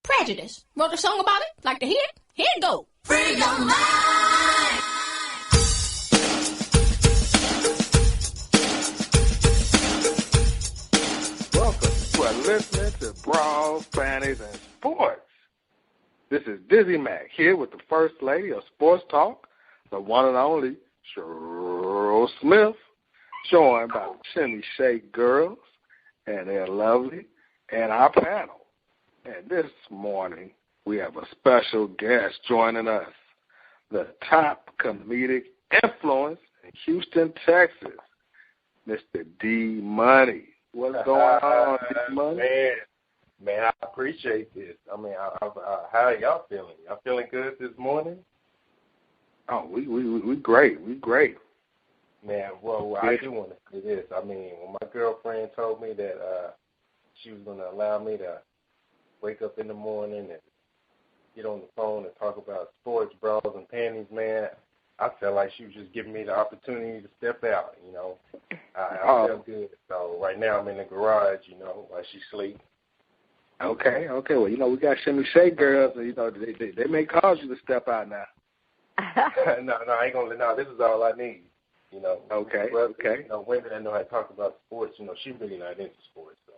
Prejudice. Wrote a song about it. Like to hear it? Here it go. Free your mind. Welcome. You are listening to Bras, Panties, and Sports. This is Dizzie Mac here with the First Lady of Sports Talk, the one and only Cheryl Smith, joined by the Shimmy Shake Girls, and they're lovely, and our panel. And this morning, we have a special guest joining us, the top comedic influence in Houston, Texas, Mr. D Money. What's going on, D Money? Man, I appreciate this. I mean, how are y'all feeling? Y'all feeling good this morning? Oh, we great. We great. Man, well, I do want to say this. I mean, when my girlfriend told me that she was going to allow me to wake up in the morning and get on the phone and talk about sports, bras, and panties, man, I felt like she was just giving me the opportunity to step out, you know. I felt good. So right now I'm in the garage, you know, while she sleeps. Okay. Well, you know, we got Shimmy Shake Girls, and, you know, they may cause you to step out now. No, I ain't going to. No, this is all I need, you know. Okay. You know, women that know how to talk about sports, you know, she's really not into sports. So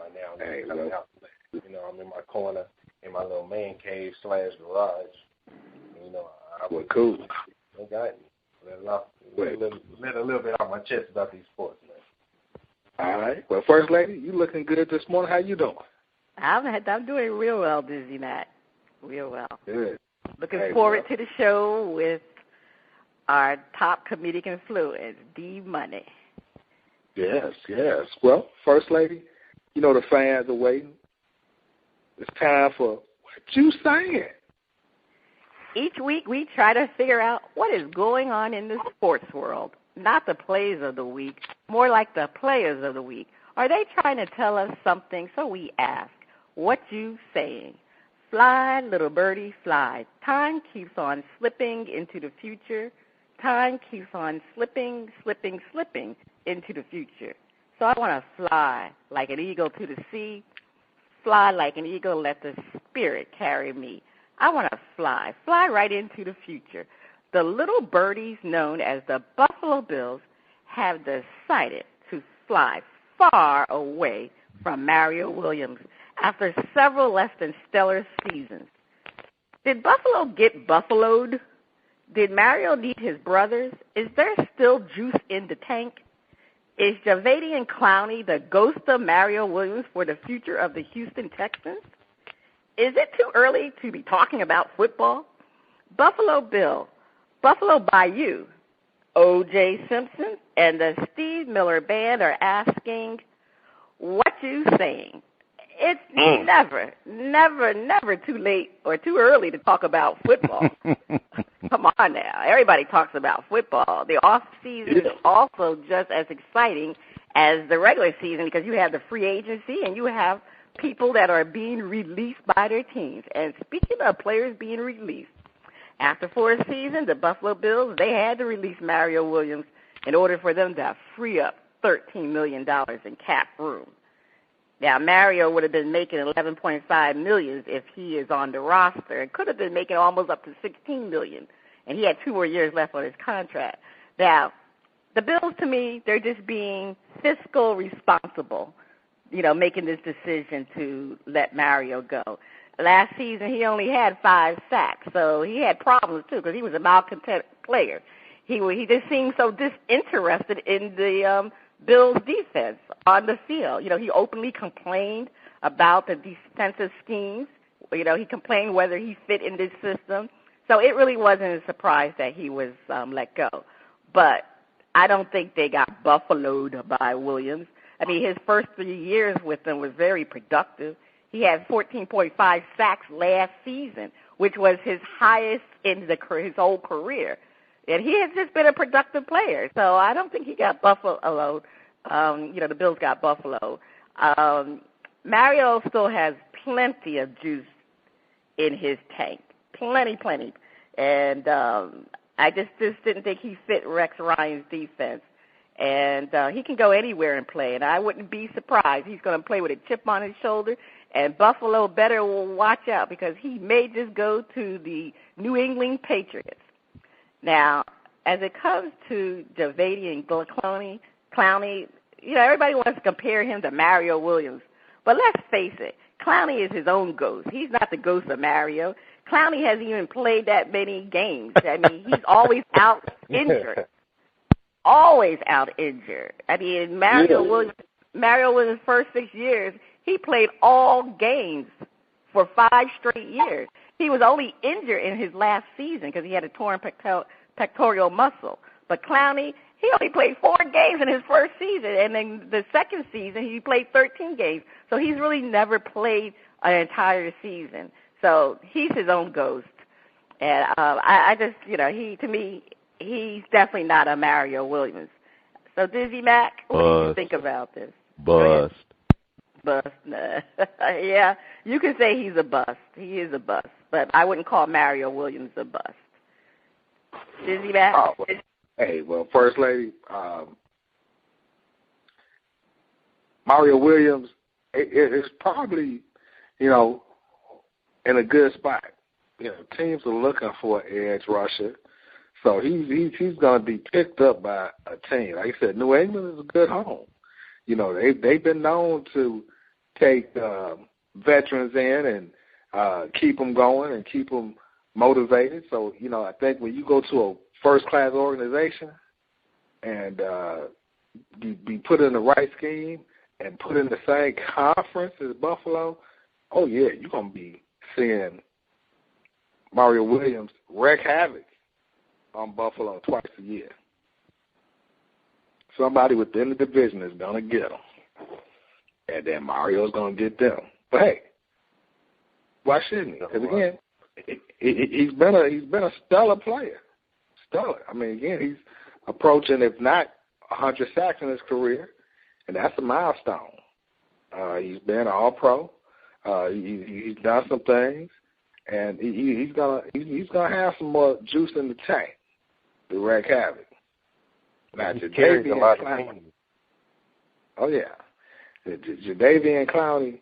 right now I'm coming out. You know, I'm in my corner in my little man cave / garage. And, you know, cool. I got it. Let a little bit off my chest about these sports, man. All right. Well, First Lady, you looking good this morning. How you doing? I'm doing real well, Dizzie Mac. Real well. Good. Looking forward to the show with our top comedic influence, D Money. Yes. Well, First Lady, you know the fans are waiting. It's time for What You Saying. Each week we try to figure out what is going on in the sports world. Not the plays of the week, more like the players of the week. Are they trying to tell us something? So we ask, what you saying? Fly, little birdie, fly. Time keeps on slipping into the future. Time keeps on slipping into the future. So I want to fly like an eagle to the sea. Fly like an eagle, let the spirit carry me. I want to fly right into the future. The little birdies known as the Buffalo Bills have decided to fly far away from Mario Williams after several less than stellar seasons. Did Buffalo get buffaloed? Did Mario need his brothers? Is there still juice in the tank? Is Javadian Clowney the ghost of Mario Williams for the future of the Houston Texans? Is it too early to be talking about football? Buffalo Bill, Buffalo Bayou, O.J. Simpson, and the Steve Miller Band are asking, what you saying? It's never too late or too early to talk about football. Come on now. Everybody talks about football. The off-season is also just as exciting as the regular season because you have the free agency and you have people that are being released by their teams. And speaking of players being released, after 4 seasons, the Buffalo Bills, they had to release Mario Williams in order for them to free up $13 million in cap room. Now, Mario would have been making $11.5 million if he is on the roster. It could have been making almost up to $16 million, and he had 2 more years left on his contract. Now, the Bills, to me, they're just being fiscal responsible, you know, making this decision to let Mario go. Last season, he only had 5 sacks, so he had problems, too, because he was a malcontent player. He just seemed so disinterested in the Bills' defense on the field. You know, he openly complained about the defensive schemes. You know, he complained whether he fit in this system. So it really wasn't a surprise that he was let go. But I don't think they got buffaloed by Williams. I mean, his first 3 years with them was very productive. He had 14.5 sacks last season, which was his highest in his whole career. And he has just been a productive player. So I don't think he got buffaloed. You know, the Bills got buffaloed. Mario still has plenty of juice in his tank. Plenty. And I just didn't think he fit Rex Ryan's defense. And he can go anywhere and play. And I wouldn't be surprised. He's going to play with a chip on his shoulder. And Buffalo better watch out because he may just go to the New England Patriots. Now, as it comes to Jadeveon Clowney, everybody wants to compare him to Mario Williams. But let's face it, Clowney is his own ghost. He's not the ghost of Mario. Clowney hasn't even played that many games. I mean, he's always out injured. Always out injured. I mean, Mario Williams' first 6 years, he played all games for 5 straight years. He was only injured in his last season because he had a torn pectoral muscle. But Clowney, he only played 4 games in his first season, and then the second season he played 13 games. So he's really never played an entire season. So he's his own ghost. And I just, to me, he's definitely not a Mario Williams. So Dizzie Mac, what do you think about this? Bust. Yeah, you can say he's a bust. He is a bust. But I wouldn't call Mario Williams a bust. Dizzie Mac? Well, First Lady, Mario Williams is probably, in a good spot. Teams are looking for an edge rusher. So he's going to be picked up by a team. Like I said, New England is a good home. They've been known to take veterans in and keep them going and keep them motivated. So, I think when you go to a first-class organization and be put in the right scheme and put in the same conference as Buffalo, oh, yeah, you're going to be seeing Mario Williams wreak havoc on Buffalo twice a year. Somebody within the division is going to get them. And then Mario's going to get them. But, hey, why shouldn't he? Because, again, he's been a stellar player. Stellar. I mean, again, he's approaching, if not 100 sacks in his career, and that's a milestone. He's been all-pro. He's done some things, and he's gonna have some more juice in the tank to wreak havoc. Now, Jadeveon Clowney. Oh yeah, Jadeveon Clowney.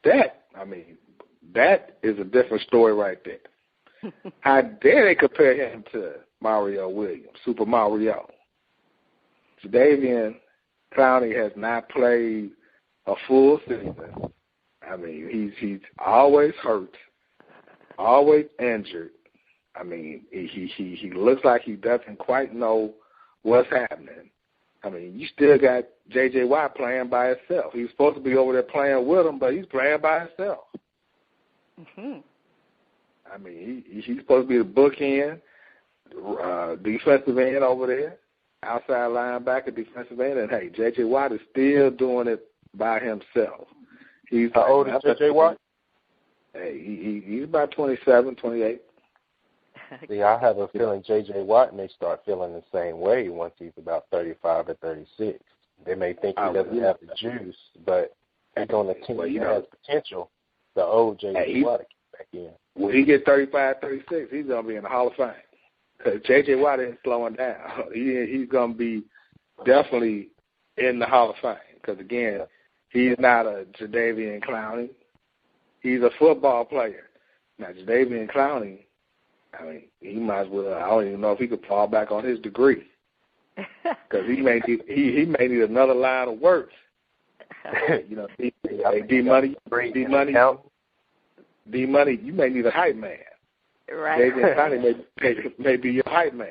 That is a different story right there. How dare they compare him to Mario Williams, Super Mario? Jadeveon Clowney has not played a full season. I mean, he's always hurt, always injured. I mean, he looks like he doesn't quite know what's happening. I mean, you still got J.J. Watt playing by himself. He's supposed to be over there playing with him, but he's playing by himself. Mm-hmm. I mean, he's supposed to be the bookend, defensive end over there, outside linebacker, defensive end, and, hey, J.J. Watt is still doing it by himself. How old is J.J. Watt? Hey, he's about 27, 28. See, I have a feeling J.J. Watt may start feeling the same way once he's about 35 or 36. They may think he doesn't have the juice, but he's on a team that has potential. The old J.J. Watt to get back in. When he gets 35, 36, he's going to be in the Hall of Fame. Because J.J. Watt isn't slowing down. He's going to be definitely in the Hall of Fame. Because, again, he's not a Jadeveon Clowney. He's a football player. Now, Jadeveon Clowney, I mean, he might as well, I don't even know if he could fall back on his degree. Because he may need another line of work. D-Money, you may need a hype man. Right. Jadeveon Clowney may be your hype man.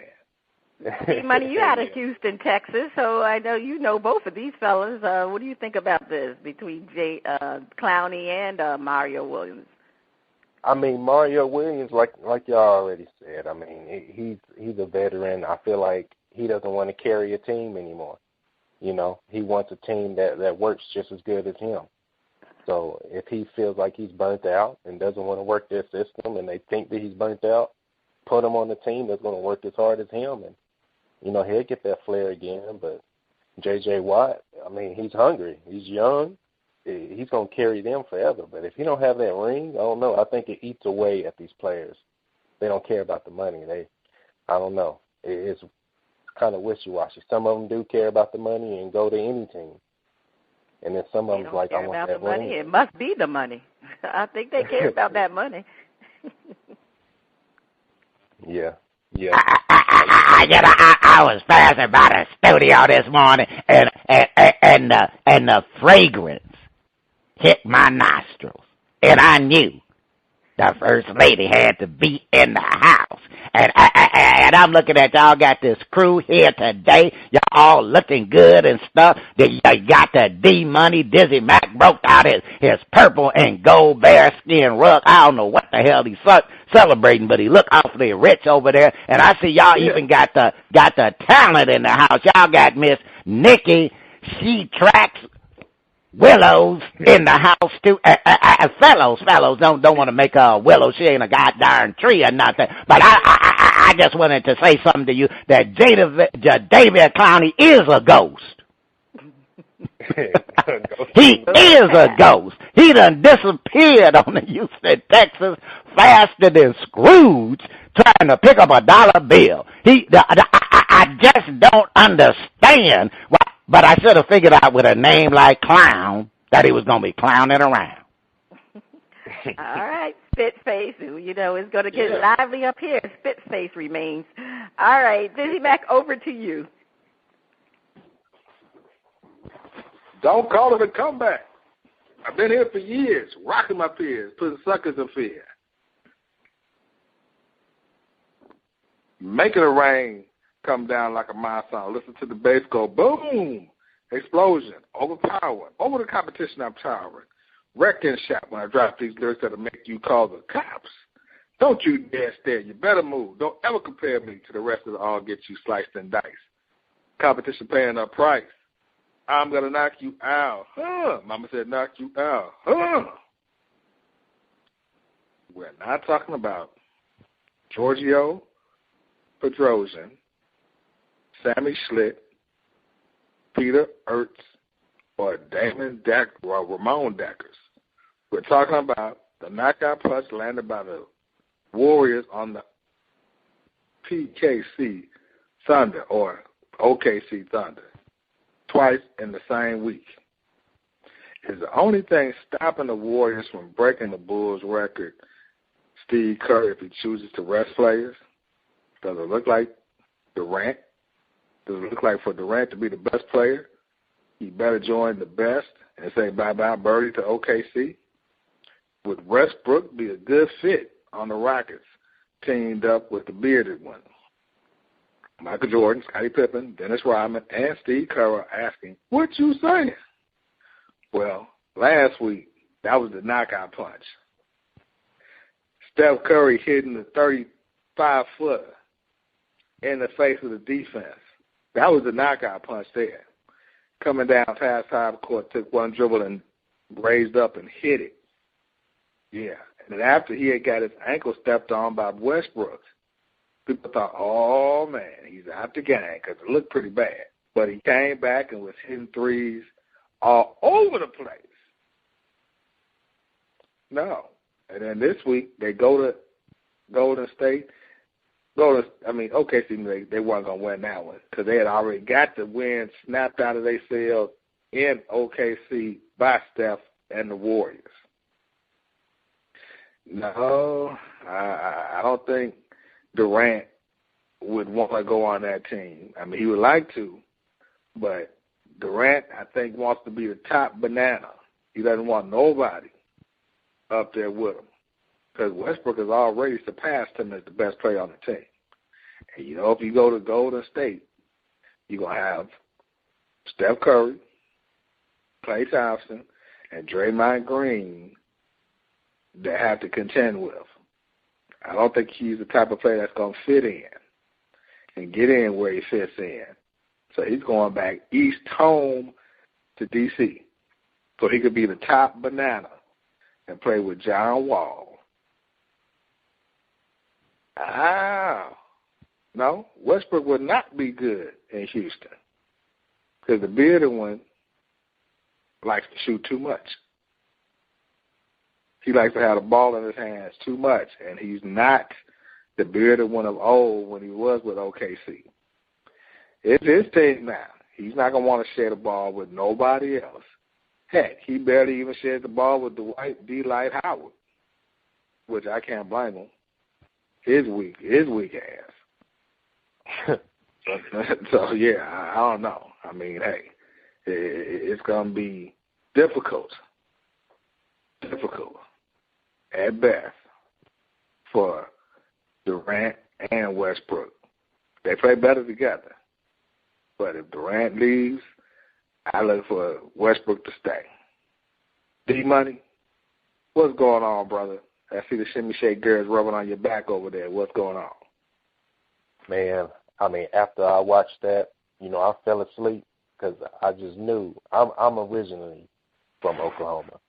D-Money, you out of Houston, Texas, so I know you know both of these fellas. What do you think about this between Clowney and Mario Williams? I mean, Mario Williams, like y'all already said, I mean, he's a veteran. I feel like he doesn't want to carry a team anymore. He wants a team that works just as good as him. So if he feels like he's burnt out and doesn't want to work their system and they think that he's burnt out, put him on the team that's going to work as hard as him. And, he'll get that flair again. But J.J. Watt, I mean, he's hungry. He's young. He's going to carry them forever. But if he don't have that ring, I don't know. I think it eats away at these players. They don't care about the money. I don't know. It's kind of wishy-washy. Some of them do care about the money and go to any team. And then some of them like, I want that money. ring. It must be the money. I think they care about that money. Yeah. I was passing by the studio this morning, and the fragrance hit my nostrils, and I knew the First Lady had to be in the house. And I'm looking at y'all got this crew here today. Y'all all looking good and stuff. You got the D-Money. Dizzie Mac broke out his purple and gold bearskin rug. I don't know what the hell he's celebrating, but he look awfully rich over there. And I see y'all even got the talent in the house. Y'all got Miss Niki. She tracks Willows in the house too. Fellowz don't want to make her a willow. She ain't a goddamn tree or nothing. But I just wanted to say something to you that David Clowney is a ghost. He is a ghost. He done disappeared on the Houston, Texas, faster than Scrooge trying to pick up a dollar bill. I just don't understand why. But I should have figured out with a name like Clown that he was going to be clowning around. All right, Spitface. You know, it's going to get lively up here. Spitface remains. All right, Dizzie Mac, over to you. Don't call it a comeback. I've been here for years, rocking my peers, putting suckers in fear. Making it rain come down like a mile sound. Listen to the bass go boom, explosion, overpower, over the competition I'm towering. Wrecking shot when I drop these lyrics that'll make you call the cops. Don't you dare stare, you better move. Don't ever compare me to the rest of the all get you sliced and diced. Competition paying a price. I'm gonna knock you out. Mama said knock you out. We're not talking about Giorgio Pedrosian, Sammy Schlitt, Peter Ertz, or Ramon Deckers. We're talking about the knockout punch landed by the Warriors on the PKC Thunder, or OKC Thunder, twice in the same week. Is the only thing stopping the Warriors from breaking the Bulls' record Steve Kerr if he chooses to rest players? Does it look like Durant? Does it look like for Durant to be the best player, he better join the best and say bye-bye birdie to OKC? Would Westbrook be a good fit on the Rockets, teamed up with the bearded one? Michael Jordan, Scottie Pippen, Dennis Rodman, and Steve Kerr are asking, what you saying? Well, last week, that was the knockout punch. Steph Curry hitting the 35-footer in the face of the defense. That was the knockout punch there. Coming down past half court, took one dribble and raised up and hit it. Yeah. And then after he had got his ankle stepped on by Westbrook, people thought, oh, man, he's out the game because it looked pretty bad. But he came back and was hitting threes all over the place. No. And then this week, they go to Golden State. OKC, they weren't going to win that one because they had already got the win snapped out of their sails in OKC by Steph and the Warriors. No, I don't think Durant would want to go on that team. I mean, he would like to, but Durant, I think, wants to be the top banana. He doesn't want nobody up there with him because Westbrook has already surpassed him as the best player on the team. And, you know, if you go to Golden State, you're going to have Steph Curry, Klay Thompson, and Draymond Green that have to contend with. I don't think he's the type of player that's going to fit in and get in where he fits in. So he's going back east home to D.C. so he could be the top banana and play with John Wall. No, Westbrook would not be good in Houston because the bearded one likes to shoot too much. He likes to have the ball in his hands too much, and he's not the bearded one of old when he was with OKC. It's his team now. He's not going to want to share the ball with nobody else. Heck, he barely even shared the ball with Dwight D. Light Howard, which I can't blame him. His weak ass. So yeah, I don't know. I mean, hey, it's gonna be difficult at best for Durant and Westbrook. They play better together. But if Durant leaves, I look for Westbrook to stay. D-Money, what's going on, brother? I see the Shimmy Shake Girls rubbing on your back over there. What's going on? Man, I mean, after I watched that, I fell asleep because I just knew. I'm originally from Oklahoma.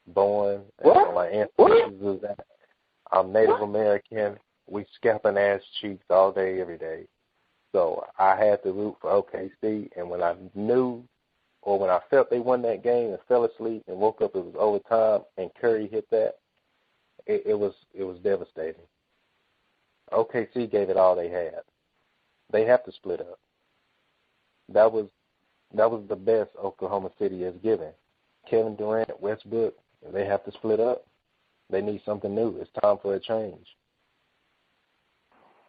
Born, and my ancestors was that. I'm Native American. We scalping ass cheeks all day, every day. So I had to root for OKC, and when I knew or when I felt they won that game and fell asleep and woke up, it was overtime, and Curry hit that, it was devastating. OKC gave it all they had. They have to split up. That was the best Oklahoma City has given. Kevin Durant, Westbrook, they have to split up. They need something new. It's time for a change.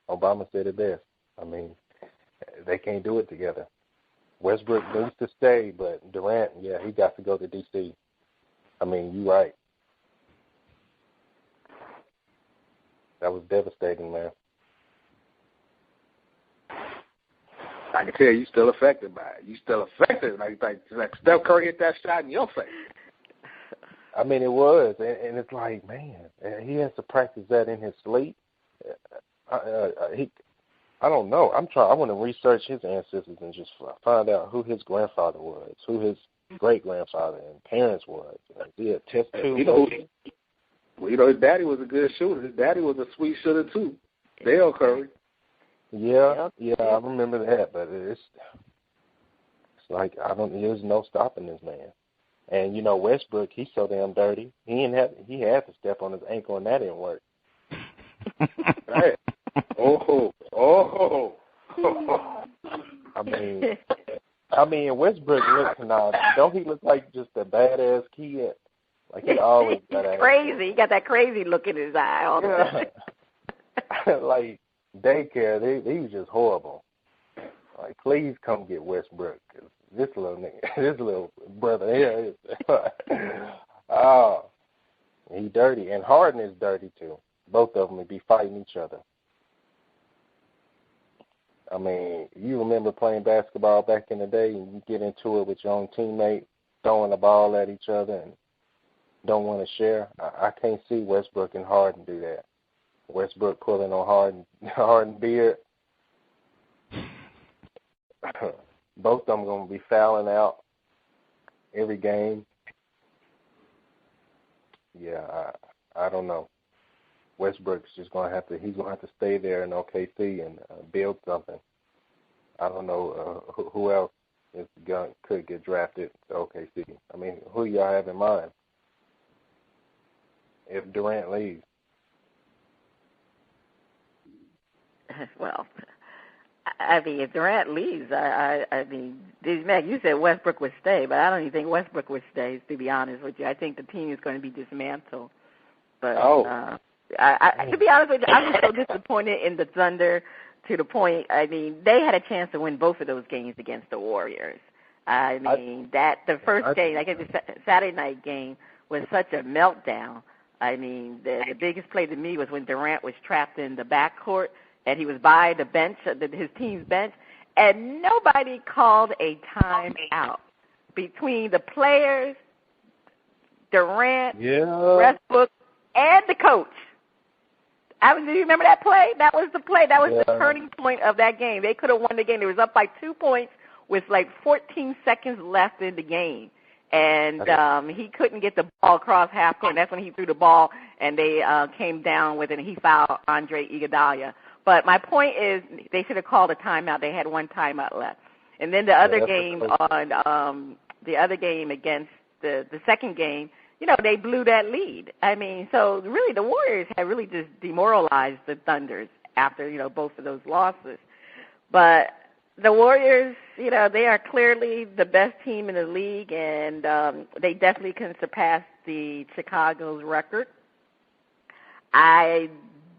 Obama said it best. I mean, they can't do it together. Westbrook needs to stay, but Durant, yeah, he got to go to D.C. I mean, you're right. That was devastating, man. I can tell you still affected by it. You still affected. Like Steph Curry hit that shot in your face. I mean, it was, and it's like, man, he has to practice that in his sleep. I don't know. I want to research his ancestors and just find out who his grandfather was, who his great-grandfather and parents was. Like, yeah, test tube. His daddy was a good shooter. His daddy was a sweet shooter, too. Dale Curry. Yeah, I remember that, but it's like, there's no stopping this man. And, Westbrook, he's so damn dirty. He had to step on his ankle, and that didn't work. Right. Oh. I mean, Westbrook looks now. Don't he look like just a badass kid? Like he always got that crazy. He got that crazy look in his eye all the time. Like daycare, they was just horrible. Like, please come get Westbrook. 'Cause this little brother here is, he dirty, and Harden is dirty too. Both of them would be fighting each other. I mean, you remember playing basketball back in the day, and you get into it with your own teammate, throwing the ball at each other and don't want to share. I can't see Westbrook and Harden do that. Westbrook pulling on Harden beard. Both of them going to be fouling out every game. Yeah, I don't know. Westbrook's just going to have to stay there in OKC and build something. I don't know who else could get drafted to OKC. I mean, who y'all have in mind if Durant leaves? Well, I mean, if Durant leaves, I mean, Dizzie Mac, you said Westbrook would stay, but I don't even think Westbrook would stay, to be honest with you. I think the team is going to be dismantled. But to be honest with you, I'm just so disappointed in the Thunder to the point, I mean, they had a chance to win both of those games against the Warriors. I mean, the first game, I guess the Saturday night game, was such a meltdown. I mean, the biggest play to me was when Durant was trapped in the backcourt and he was by the bench, his team's bench, and nobody called a timeout between the players, Durant, Westbrook, and the coach. Do you remember that play? That was the play. That was the turning point of that game. They could have won the game. They was up by 2 points with like 14 seconds left in the game. And he couldn't get the ball across half court, and that's when he threw the ball, and they came down with it, and he fouled Andre Iguodala. But my point is they should have called a timeout. They had one timeout left. And then the other game against the second game, they blew that lead. I mean, so really the Warriors had really just demoralized the Thunders after, both of those losses. But the Warriors, they are clearly the best team in the league, and they definitely can surpass the Chicago's record. I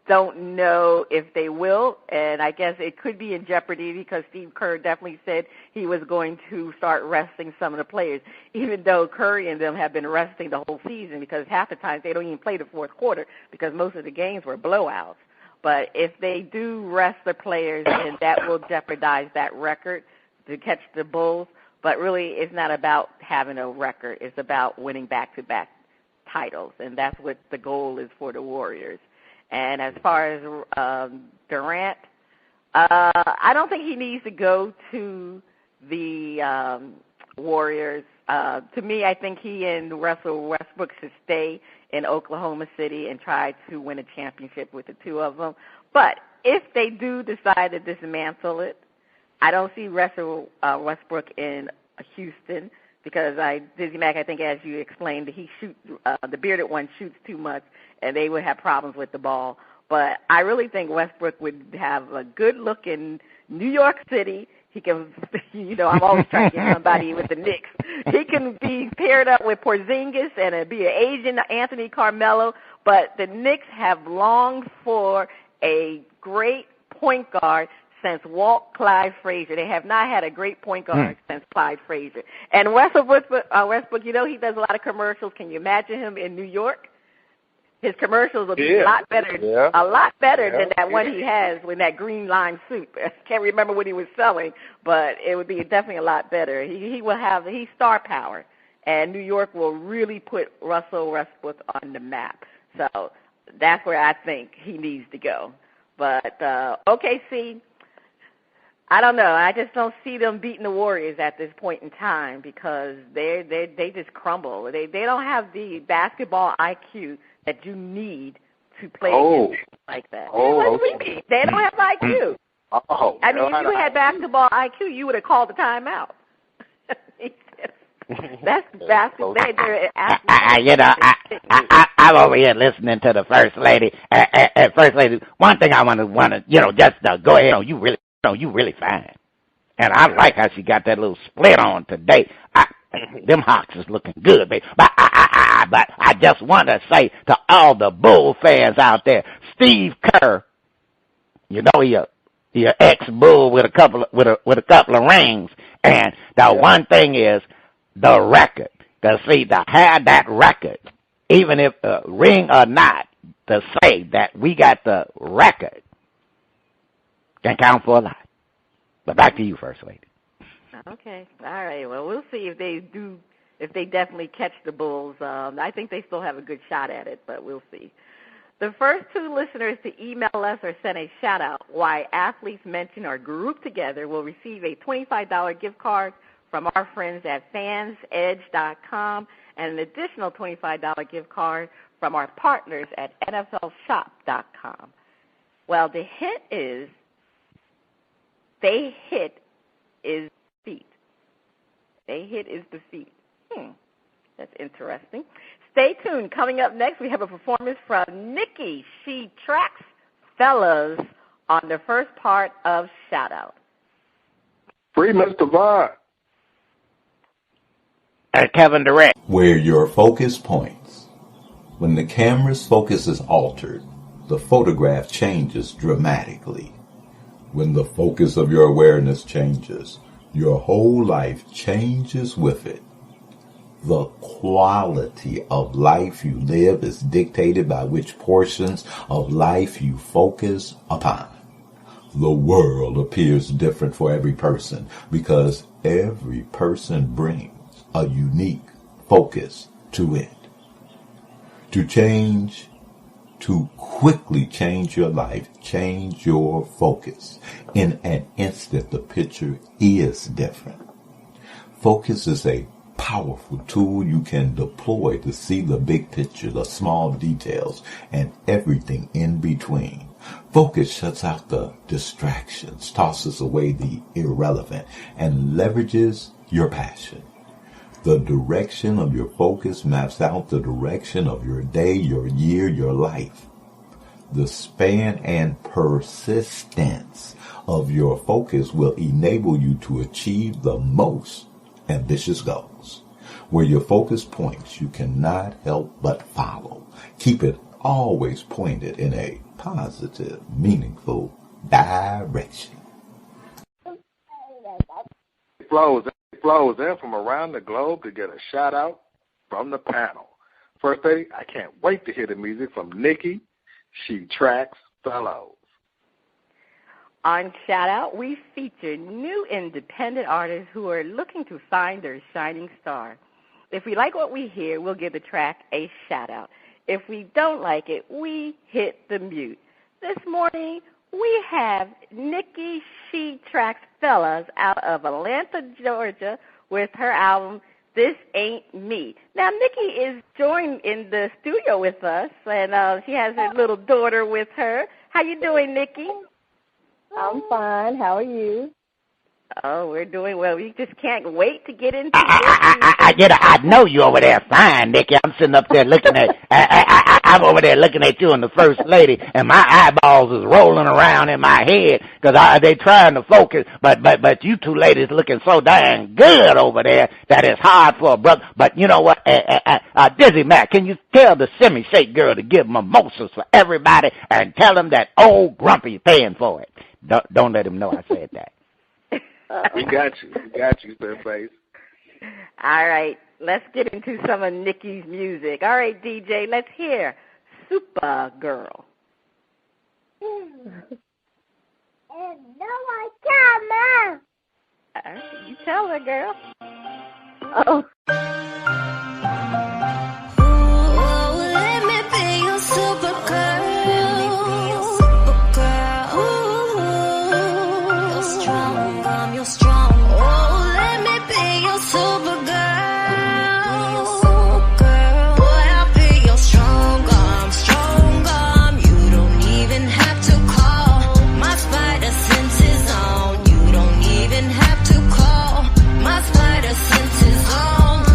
don't know if they will, and I guess it could be in jeopardy because Steve Kerr definitely said he was going to start resting some of the players, even though Curry and them have been resting the whole season because half the time they don't even play the fourth quarter because most of the games were blowouts. But if they do rest the players, then that will jeopardize that record to catch the Bulls. But really, it's not about having a record. It's about winning back-to-back titles, and that's what the goal is for the Warriors. And as far as Durant, I don't think he needs to go to the Warriors. To me, I think he and Russell Westbrook should stay in Oklahoma City and try to win a championship with the two of them. But if they do decide to dismantle it, I don't see Russell Westbrook in Houston because Dizzie Mac, I think as you explained, the bearded one shoots too much and they would have problems with the ball. But I really think Westbrook would have a good look in New York City. He can, I'm always trying to get somebody with the Knicks. He can be paired up with Porzingis and be an Asian Anthony Carmelo, but the Knicks have longed for a great point guard since Walt Clyde Frazier. They have not had a great point guard since Clyde Frazier. And Westbrook, he does a lot of commercials. Can you imagine him in New York? His commercials will be a lot better than that one he has with that green line suit. I can't remember what he was selling, but it would be definitely a lot better. He's star power, and New York will really put Russell Westbrook on the map. So that's where I think he needs to go. But OKC, I don't know. I just don't see them beating the Warriors at this point in time because they just crumble. They don't have the basketball IQ that you need to play against like that. What do you mean? They don't have IQ. I mean, if you had basketball IQ, you would have called the timeout. That's basketball. I'm over here listening to the First Lady. First Lady, one thing I want to, just go ahead. You really fine. And I like how she got that little split on today. Them hawks is looking good, baby. But I just want to say to all the Bull fans out there, Steve Kerr, he a ex-Bull with a couple of rings, and the one thing is the record. To have that record, even if ring or not, to say that we got the record can count for a lot. But back to you, First Lady. Okay. All right. Well, we'll see if they definitely catch the Bulls. I think they still have a good shot at it, but we'll see. The first two listeners to email us or send a shout-out why athletes mentioned or grouped together will receive a $25 gift card from our friends at fansedge.com and an additional $25 gift card from our partners at nflshop.com. Well, the hint is they hit is feet. They hit is the feet. That's interesting. Stay tuned. Coming up next, we have a performance from Niki. She tracks Fellowz on the first part of Shout Out. Free Mr. Vaughn. And Kevin Durant. Where your focus points. When the camera's focus is altered, the photograph changes dramatically. When the focus of your awareness changes, your whole life changes with it. The quality of life you live is dictated by which portions of life you focus upon. The world appears different for every person because every person brings a unique focus to it. To quickly change your life, change your focus. In an instant, the picture is different. Focus is a powerful tool you can deploy to see the big picture, the small details, and everything in between. Focus shuts out the distractions, tosses away the irrelevant, and leverages your passion. The direction of your focus maps out the direction of your day, your year, your life. The span and persistence of your focus will enable you to achieve the most ambitious goals. Where your focus points, you cannot help but follow. Keep it always pointed in a positive, meaningful direction. Flows in from around the globe to get a shout out from the panel. First lady, I can't wait to hear the music from Niki. She tracks Fellowz. On Shout Out, we feature new independent artists who are looking to find their shining star. If we like what we hear, we'll give the track a shout out. If we don't like it, we hit the mute. This morning, we have Niki. She tracks Fellowz out of Atlanta, Georgia, with her album This Ain't Me. Now, Niki is joined in the studio with us, and she has her little daughter with her. How you doing, Niki? I'm fine. How are you? Oh, we're doing well. We just can't wait to get into this. I know you over there fine, Niki. I'm sitting up there looking at, I'm over there looking at you and the first lady, and my eyeballs is rolling around in my head because they trying to focus, but you two ladies looking so dang good over there that it's hard for a brother. But you know what, Dizzie Mac, can you tell the Shimmy Shake Girl to give mimosas for everybody and tell them that old Grumpy's paying for it? Don't let him know I said that. We got you, Fairface. All right, let's get into some of Niki's music. All right, DJ, let's hear Supergirl. You tell her, girl. Oh. Let me be your Supergirl. You're strong. Oh, let me be your Supergirl. Boy, I'll be your strong arm. You don't even have to call. My spider senses on. You don't even have to call. My spider senses on.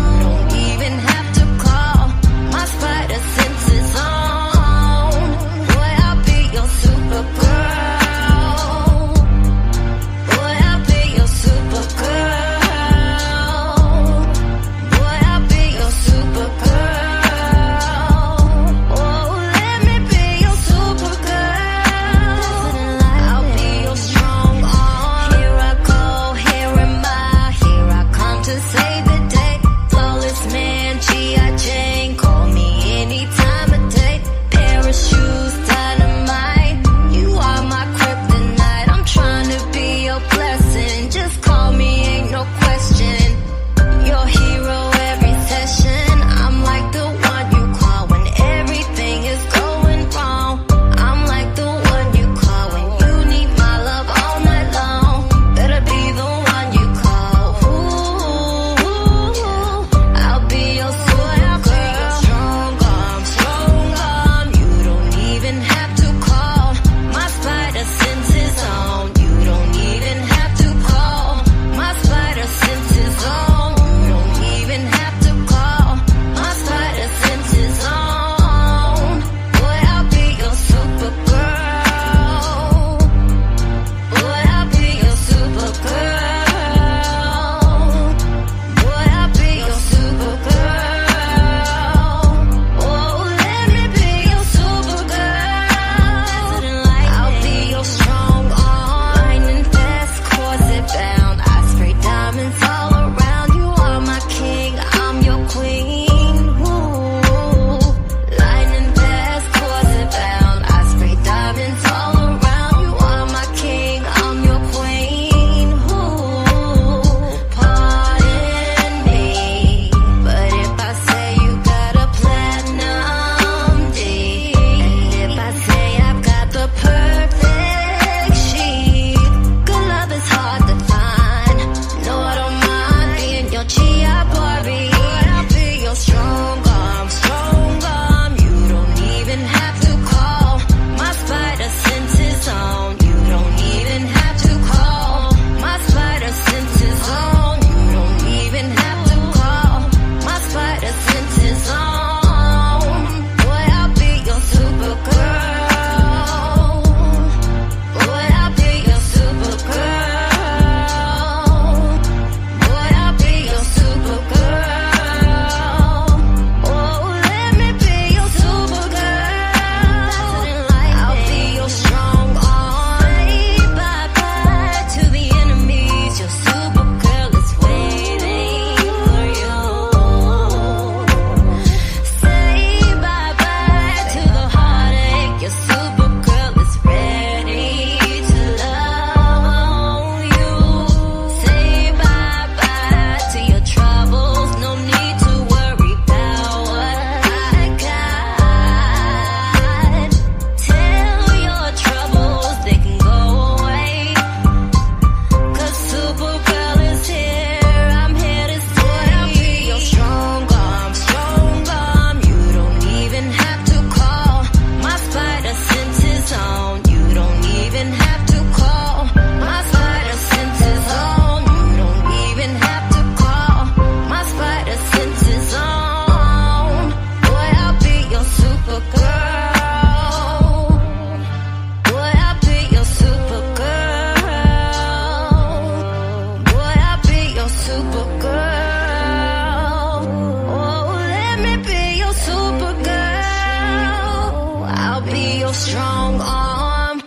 be your strong arm.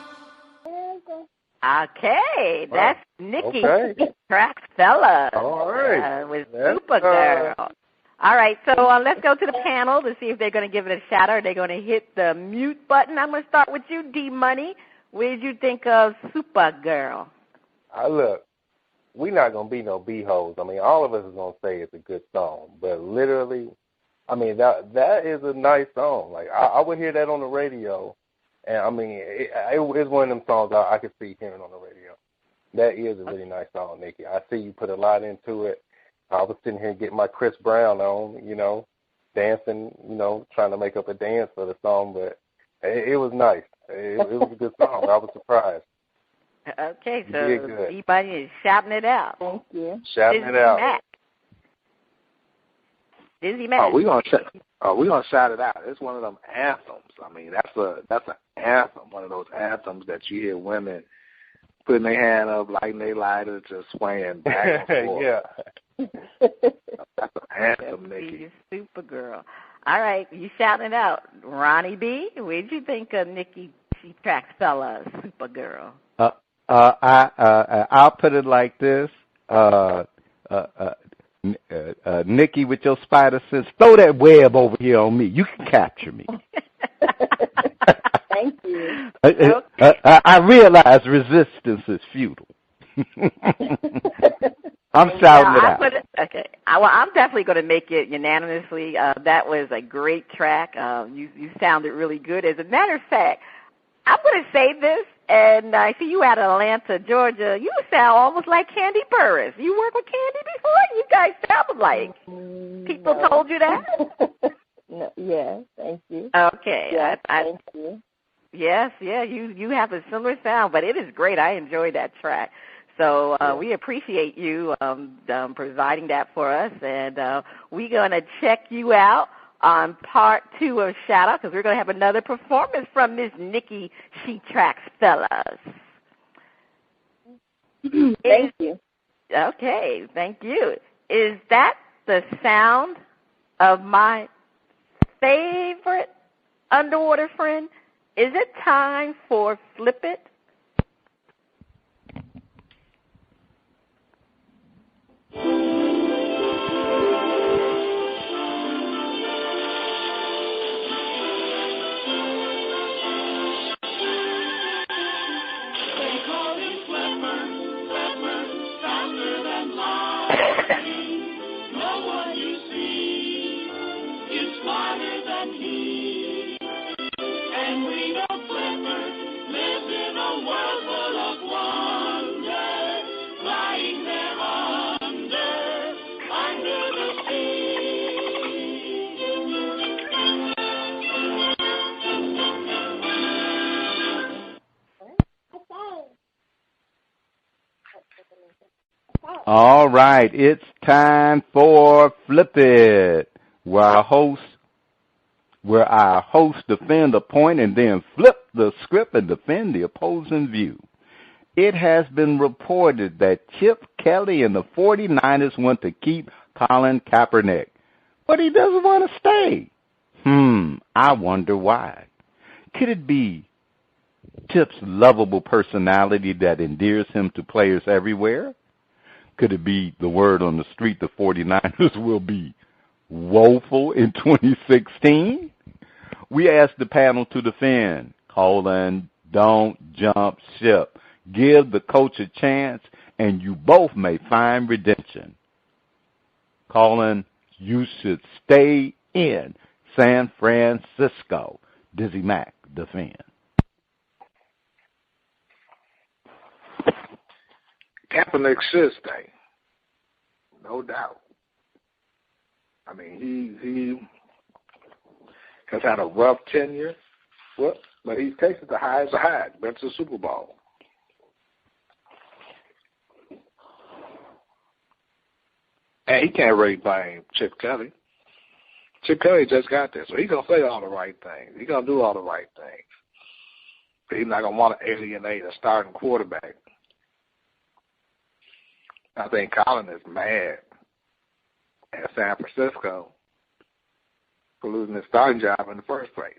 Okay, that's Niki. Okay. Tracks Fellowz. All right. With That's, Supergirl. All right, so let's go to the panel to see if they're going to give it a shout out. Are they going to hit the mute button? I'm going to start with you, D-Money. What did you think of Supergirl? Look, we're not going to be no b-holes. I mean, all of us is going to say it's a good song. But literally, I mean, that is a nice song. Like, I would hear that on the radio. And, I mean, it's one of them songs I could see hearing on the radio. That is a really nice song, Niki. I see you put a lot into it. I was sitting here getting my Chris Brown on, you know, dancing, you know, trying to make up a dance for the song. But it was nice. It was a good song. I was surprised. Okay, so everybody is shouting it out. Thank you. Shouting it out. Dizzie Mac. Oh, we're gonna shout it out. It's one of them anthems. I mean, that's an anthem. One of those anthems that you hear women putting their hand up, lighting their lighter, just swaying back and forth. Yeah. That's an anthem, Niki. Supergirl. All right, you shouting it out. Ronnie B, what did you think of Niki? She tracks Fellowz, Supergirl. I'll put it like this. Niki, with your spider sense, throw that web over here on me. You can capture me. Thank you. I realize resistance is futile. I'm shouting it out. Okay. I'm definitely going to make it unanimously. That was a great track. You sounded really good. As a matter of fact, I'm going to say this, and I see you out of Atlanta, Georgia. You sound almost like Candy Burris. You worked with Candy before? You guys sound like. People told you that? No, yeah, thank you. Okay. Yeah, thank you. Yes, yeah, you have a similar sound, but it is great. I enjoyed that track. So we appreciate you providing that for us, and we're going to check you out on part 2 of Shout Out, because we're going to have another performance from Miss Niki. She tracks Fellowz. Thank you. Okay, thank you. Is that the sound of my favorite underwater friend? Is it time for Flip It? All right, it's time for Flip It, where our hosts defend a point and then flip the script and defend the opposing view. It has been reported that Chip Kelly and the 49ers want to keep Colin Kaepernick, but he doesn't want to stay. I wonder why. Could it be Chip's lovable personality that endears him to players everywhere? Could it be the word on the street the 49ers will be woeful in 2016? We asked the panel to defend. Colin, don't jump ship. Give the coach a chance, and you both may find redemption. Colin, you should stay in San Francisco. Dizzie Mac, defend. Kaepernick should stay, no doubt. I mean, he has had a rough tenure, but he's tasted the highest of highs, been to the Super Bowl. And he can't really blame Chip Kelly. Chip Kelly just got there, so he's going to say all the right things. He's going to do all the right things. But he's not going to want to alienate a starting quarterback. I think Colin is mad at San Francisco for losing his starting job in the first place.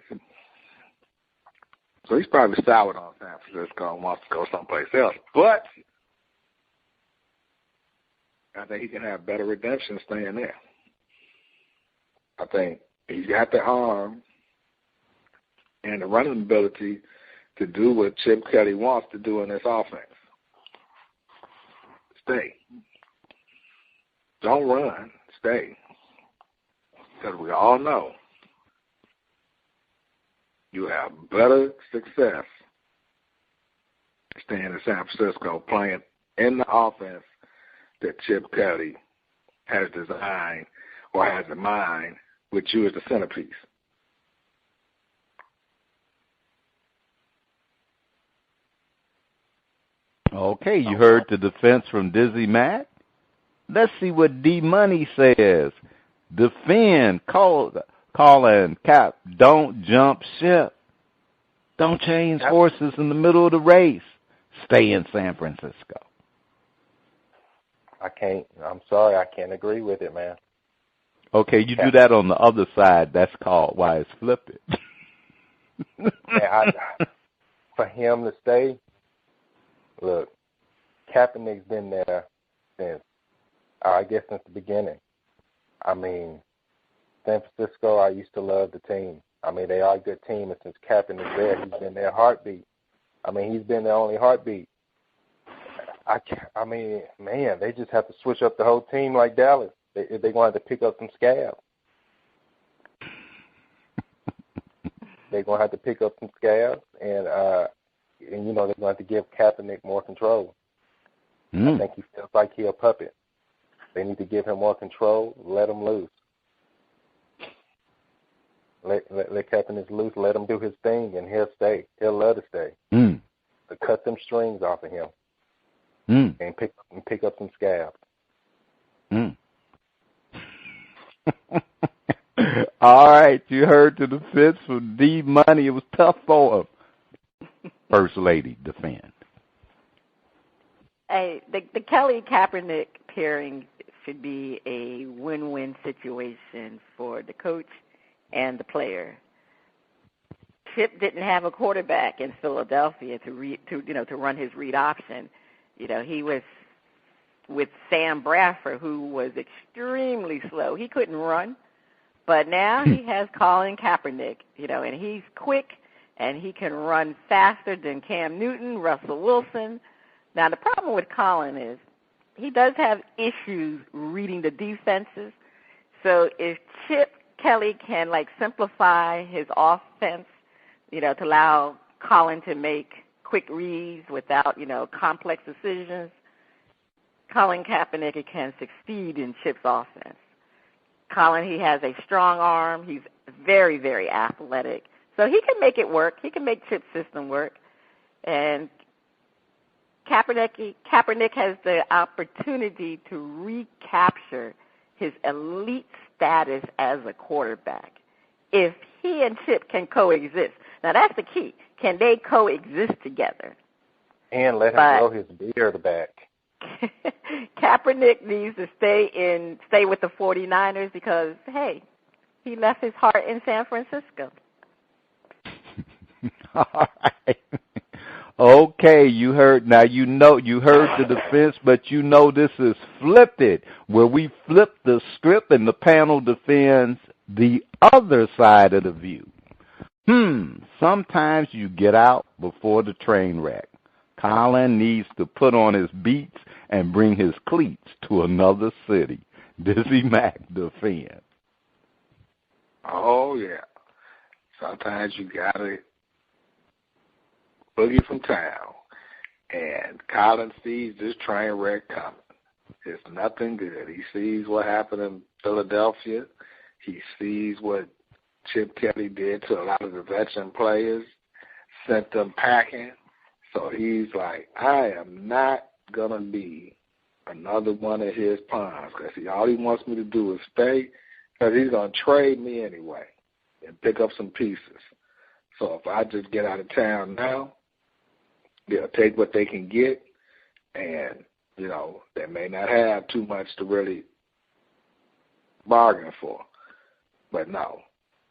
So he's probably soured on San Francisco and wants to go someplace else. But I think he can have better redemption staying there. I think he's got the arm and the running ability to do what Chip Kelly wants to do in this offense. Stay. Don't run. Stay. Because we all know you have better success staying in San Francisco playing in the offense that Chip Kelly has designed or has in mind with you as the centerpiece. Okay, you heard the defense from Dizzie Mac. Let's see what D-Money says. Defend, Colin, Cap, don't jump ship. Don't change horses in the middle of the race. Stay in San Francisco. I'm sorry, I can't agree with it, man. Okay, you do that on the other side. That's called why it's flipped it. For him to stay, look, Kaepernick's been there since the beginning. I mean, San Francisco, I used to love the team. I mean, they are a good team, and since Kaepernick's there, he's been their heartbeat. I mean, he's been their only heartbeat. I mean, man, they just have to switch up the whole team like Dallas. They're going to have to pick up some scabs. They're going to have to pick up some scabs, and you know, they're going to have to give Kaepernick more control. I think he feels like he's a puppet. They need to give him more control, let him loose. Let Kaepernick loose, let him do his thing, and he'll stay. He'll love to stay. But cut them strings off of him and pick up some scabs. All right, you heard the defense from D-Money. It was tough for him. First Lady, defend. Hey, the Kelly-Kaepernick pairing should be a win-win situation for the coach and the player. Chip didn't have a quarterback in Philadelphia to run his read option. You know, he was with Sam Bradford, who was extremely slow. He couldn't run, but now he has Colin Kaepernick, you know, and he's quick and he can run faster than Cam Newton, Russell Wilson. Now, the problem with Colin is he does have issues reading the defenses. So if Chip Kelly can, simplify his offense, to allow Colin to make quick reads without, complex decisions, Colin Kaepernick can succeed in Chip's offense. Colin, he has a strong arm. He's very, very athletic. So he can make it work. He can make Chip's system work. And Kaepernick has the opportunity to recapture his elite status as a quarterback if he and Chip can coexist. Now, that's the key. Can they coexist together? And let him grow his beard back. Kaepernick needs to stay with the 49ers because, hey, he left his heart in San Francisco. All right. Okay, you heard the defense, but this is flipped it, where we flip the script and the panel defends the other side of the view. Sometimes you get out before the train wreck. Colin needs to put on his beats and bring his cleats to another city. Dizzie Mac defends. Oh, yeah. Sometimes you got to boogie from town. And Colin sees this train wreck coming. It's nothing good. He sees what happened in Philadelphia. He sees what Chip Kelly did to a lot of the veteran players, sent them packing. So he's like, I am not going to be another one of his pawns because all he wants me to do is stay because he's going to trade me anyway and pick up some pieces. So if I just get out of town now, they'll take what they can get, and, they may not have too much to really bargain for. But no,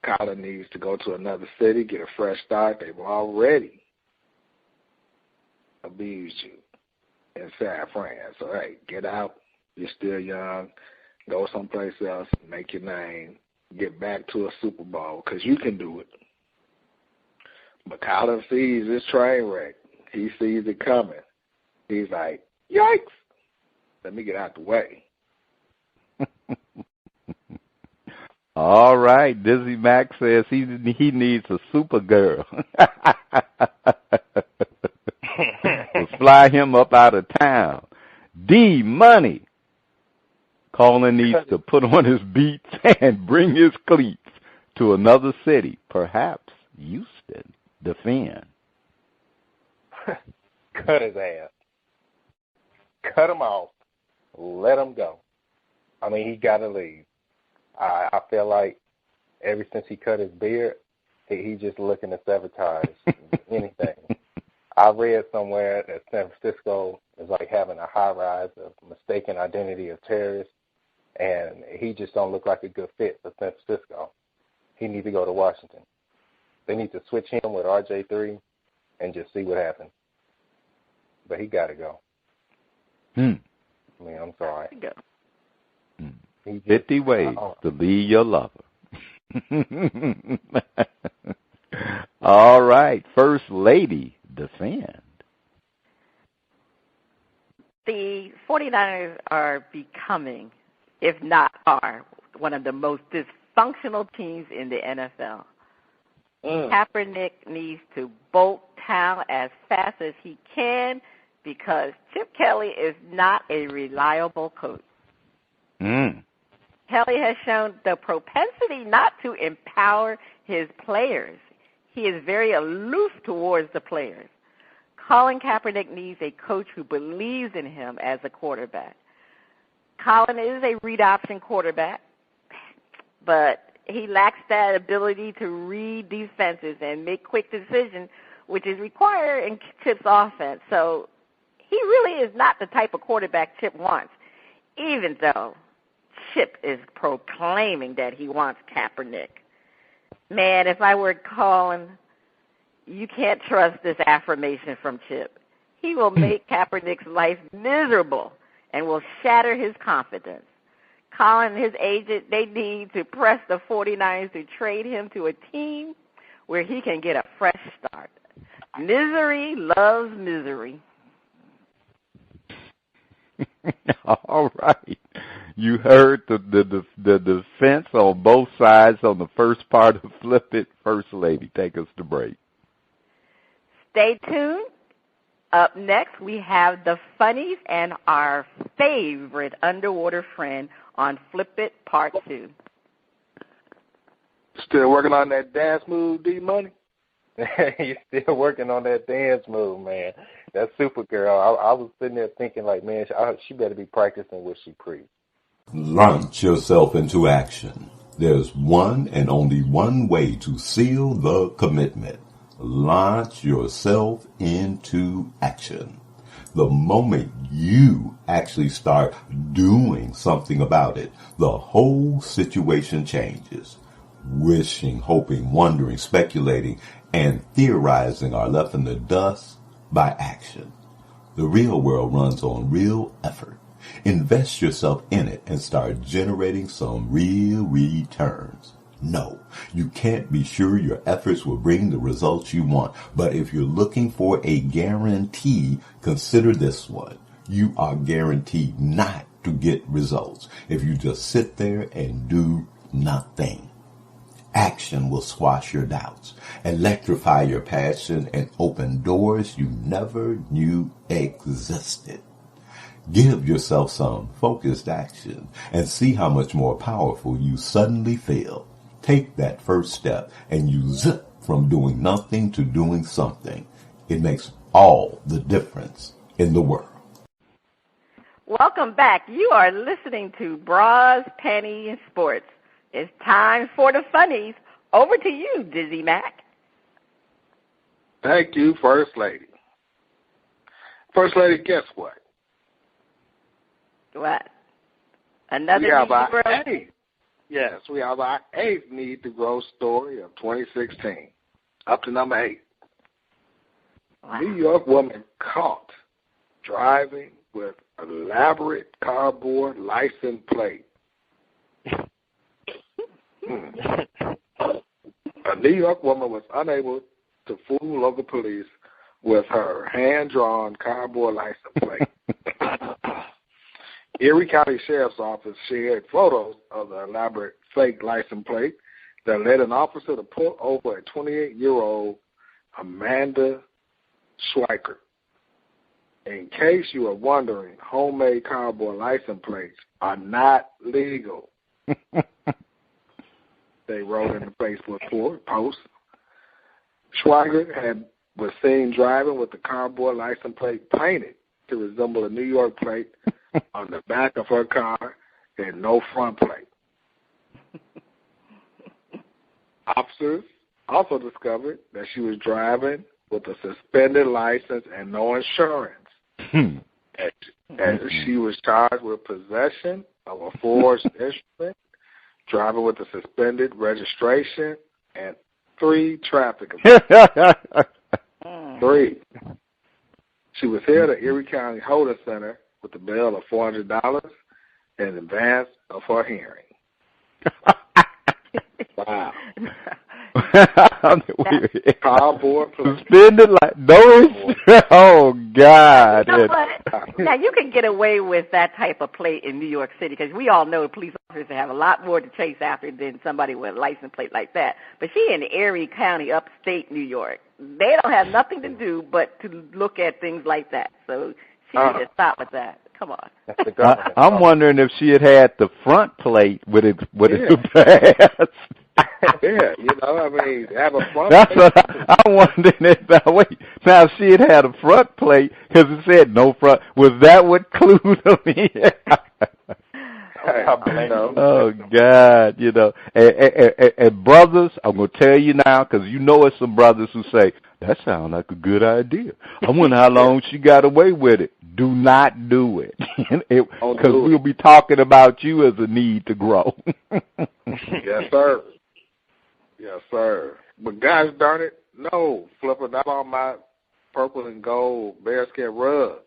Colin needs to go to another city, get a fresh start. They've already abused you in San Fran. So, hey, get out. You're still young. Go someplace else, make your name, get back to a Super Bowl, because you can do it. But Colin sees this train wreck. He sees it coming. He's like, yikes, let me get out the way. All right, Dizzie Mac says he needs a super girl. Let's fly him up out of town. D Money. Colin needs to put on his beats and bring his cleats to another city, perhaps Houston. Defend. Cut his ass. Cut him off. Let him go. I mean, he got to leave. I feel like ever since he cut his beard, he just looking to sabotage anything. I read somewhere that San Francisco is like having a high rise of mistaken identity of terrorists, and he just don't look like a good fit for San Francisco. He needs to go to Washington. They need to switch him with RJ3 and just see what happens. But he got to go. I mean, I'm sorry. 50 ways to leave your lover. All right, First Lady, defend. The 49ers are becoming, if not are, one of the most dysfunctional teams in the NFL. Kaepernick needs to bolt town as fast as he can because Chip Kelly is not a reliable coach. Kelly has shown the propensity not to empower his players. He is very aloof towards the players. Colin Kaepernick needs a coach who believes in him as a quarterback. Colin is a read option quarterback, but he lacks that ability to read defenses and make quick decisions, which is required in Chip's offense. So he really is not the type of quarterback Chip wants, even though Chip is proclaiming that he wants Kaepernick. Man, if I were Colin, you can't trust this affirmation from Chip. He will make Kaepernick's life miserable and will shatter his confidence. Colin and his agent, they need to press the 49ers to trade him to a team where he can get a fresh start. Misery loves misery. All right. You heard the defense on both sides on the first part of Flip It. First Lady, take us to break. Stay tuned. Up next, we have the funnies and our favorite underwater friend on Flip It Part 2. Still working on that dance move, D Money? You're still working on that dance move, man. That Supergirl, I was sitting there thinking, like, man, she better be practicing what she preached. Launch yourself into action. There's one and only one way to seal the commitment. Launch yourself into action. The moment you actually start doing something about it, the whole situation changes. Wishing, hoping, wondering, speculating, and theorizing are left in the dust by action. The real world runs on real effort. Invest yourself in it and start generating some real returns. No, you can't be sure your efforts will bring the results you want, but if you're looking for a guarantee, consider this one. You are guaranteed not to get results if you just sit there and do nothing. Action will squash your doubts, electrify your passion, and open doors you never knew existed. Give yourself some focused action and see how much more powerful you suddenly feel. Take that first step and you zip from doing nothing to doing something. It makes all the difference in the world. Welcome back. You are listening to Bras, Panties, and Sports. It's time for the funnies. Over to you, Dizzie Mac. Thank you, First Lady. First Lady, guess what? What? Another we have Negro? Yes, we have our 8th Need to Grow story of 2016. Up to number 8. Wow. New York woman caught driving with elaborate cardboard license plate. A New York woman was unable to fool local police with her hand-drawn cardboard license plate. Erie County Sheriff's Office shared photos of the elaborate fake license plate that led an officer to pull over a 28-year-old Amanda Schweikert. In case you are wondering, homemade cardboard license plates are not legal. They wrote in the Facebook post. Schweikert was seen driving with the cardboard license plate painted to resemble a New York plate on the back of her car and no front plate. Officers also discovered that she was driving with a suspended license and no insurance. And she was charged with possession of a forged instrument, driving with a suspended registration, and 3 traffic offenses. 3. She was held at Erie County Holding Center with a bail of $400 in advance of her hearing. Wow. Cardboard suspended like oh God! You know what? Now you can get away with that type of plate in New York City because we all know police officers have a lot more to chase after than somebody with a license plate like that. But she in Erie County, upstate New York. They don't have nothing to do but to look at things like that. So she need to stop with that. Come on. I'm wondering if she had the front plate with it passed. Yeah, I mean, have a front That's plate. what I'm wondering. Now, if she had had a front plate, because it said no front, was that what clued them in? Oh, God, And brothers, I'm going to tell you now, because it's some brothers who say, that sounds like a good idea. I wonder how long she got away with it. Do not do it. Because we'll be talking about you as a need to grow. Yes, sir. Yes, sir. But gosh darn it, no, Flipper, not on my purple and gold bearskin rug.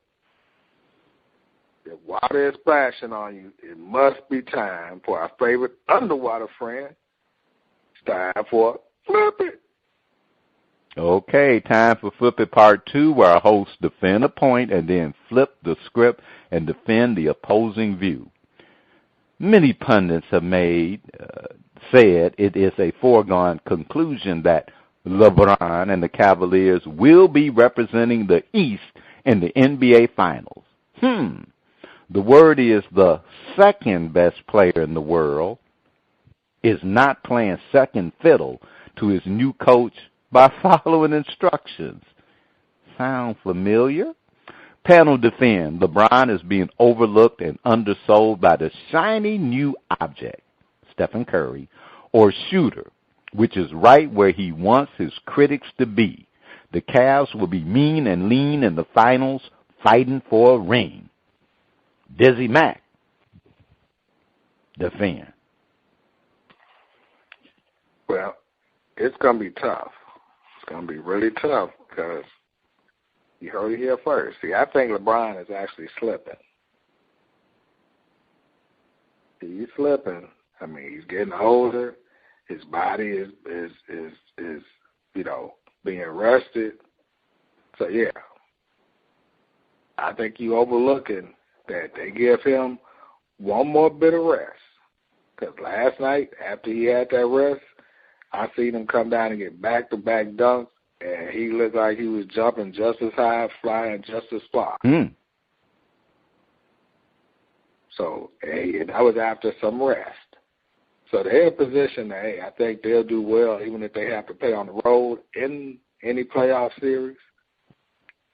If water is splashing on you, it must be time for our favorite underwater friend. It's time for Flip It. Okay, time for Flip It Part 2, where our hosts defend a point and then flip the script and defend the opposing view. Many pundits have said it is a foregone conclusion that LeBron and the Cavaliers will be representing the East in the NBA Finals. The word is the second best player in the world is not playing second fiddle to his new coach by following instructions. Sound familiar? Panel defend. LeBron is being overlooked and undersold by the shiny new object, Stephen Curry, or shooter, which is right where he wants his critics to be. The Cavs will be mean and lean in the finals, fighting for a ring. Dizzie Mac, defend. Well, it's going to be tough. It's going to be really tough because you heard it here first. See, I think LeBron is actually slipping. He's slipping. I mean, he's getting older. His body is being rested. So, yeah, I think you overlooking that they give him one more bit of rest. Because last night, after he had that rest, I seen him come down and get back-to-back dunks, and he looked like he was jumping just as high, flying just as far. So, that was after some rest. So they're in a position that, I think they'll do well even if they have to play on the road in any playoff series.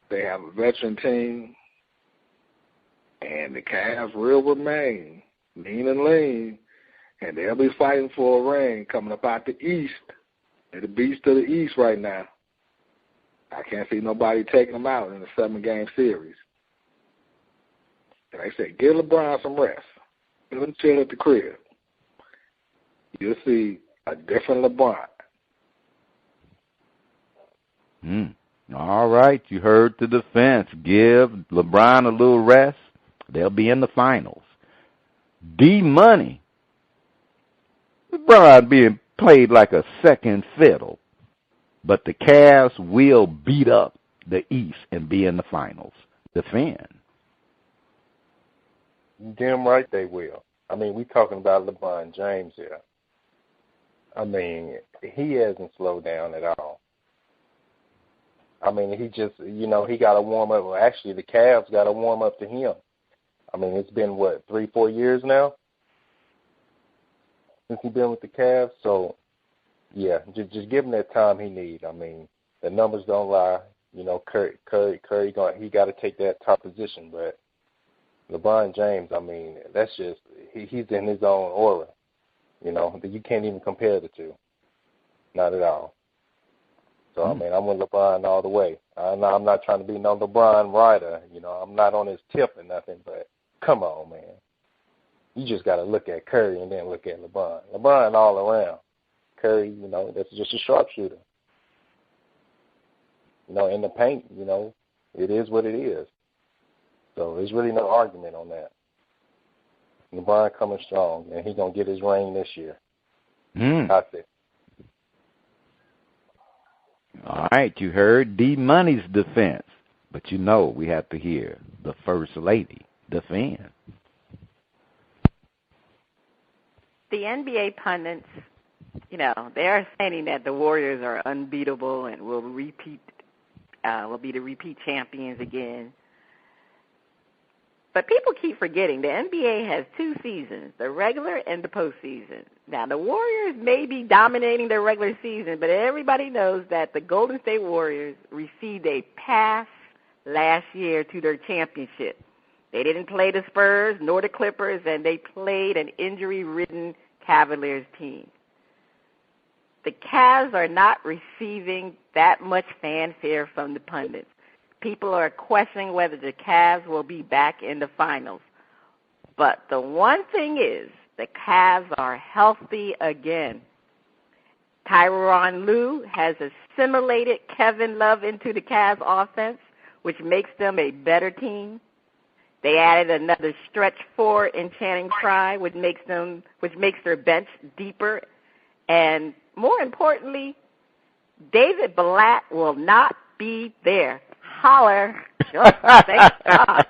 They have a veteran team, and the Cavs will remain mean and lean, and they'll be fighting for a ring coming up out the East. They're the beast of the East right now. I can't see nobody taking them out in a 7-game series. And they say, give LeBron some rest. Let him chill at the crib. you'll see a different LeBron. All right, you heard the defense. Give LeBron a little rest. They'll be in the finals. D-Money. LeBron being played like a second fiddle. But the Cavs will beat up the East and be in the finals. Defend. Damn right they will. I mean, we talking about LeBron James here. I mean, he hasn't slowed down at all. I mean, he just, he got to warm up. Well, actually, the Cavs got to warm up to him. I mean, it's been, 3-4 years now since he's been with the Cavs? So, yeah, just give him that time he needs. I mean, the numbers don't lie. Curry, he got to take that top position. But LeBron James, I mean, that's just, he's in his own aura. You can't even compare the two. Not at all. So, I mean, I'm with LeBron all the way. I'm not trying to be no LeBron rider. I'm not on his tip or nothing, but come on, man. You just got to look at Curry and then look at LeBron. LeBron all around. Curry, that's just a sharpshooter. In the paint, it is what it is. So there's really no argument on that. LeBron coming strong, and he's going to get his ring this year. That's it. All right, you heard D-Money's defense. But we have to hear the First Lady defend. The NBA pundits, they are saying that the Warriors are unbeatable and will be the repeat champions again. But people keep forgetting the NBA has 2 seasons, the regular and the postseason. Now, the Warriors may be dominating their regular season, but everybody knows that the Golden State Warriors received a pass last year to their championship. They didn't play the Spurs nor the Clippers, and they played an injury-ridden Cavaliers team. The Cavs are not receiving that much fanfare from the pundits. People are questioning whether the Cavs will be back in the finals. But the one thing is, the Cavs are healthy again. Tyronn Lue has assimilated Kevin Love into the Cavs offense, which makes them a better team. They added another stretch 4 in Channing Frye, which makes their bench deeper. And more importantly, David Blatt will not be there. Holler. Thank God.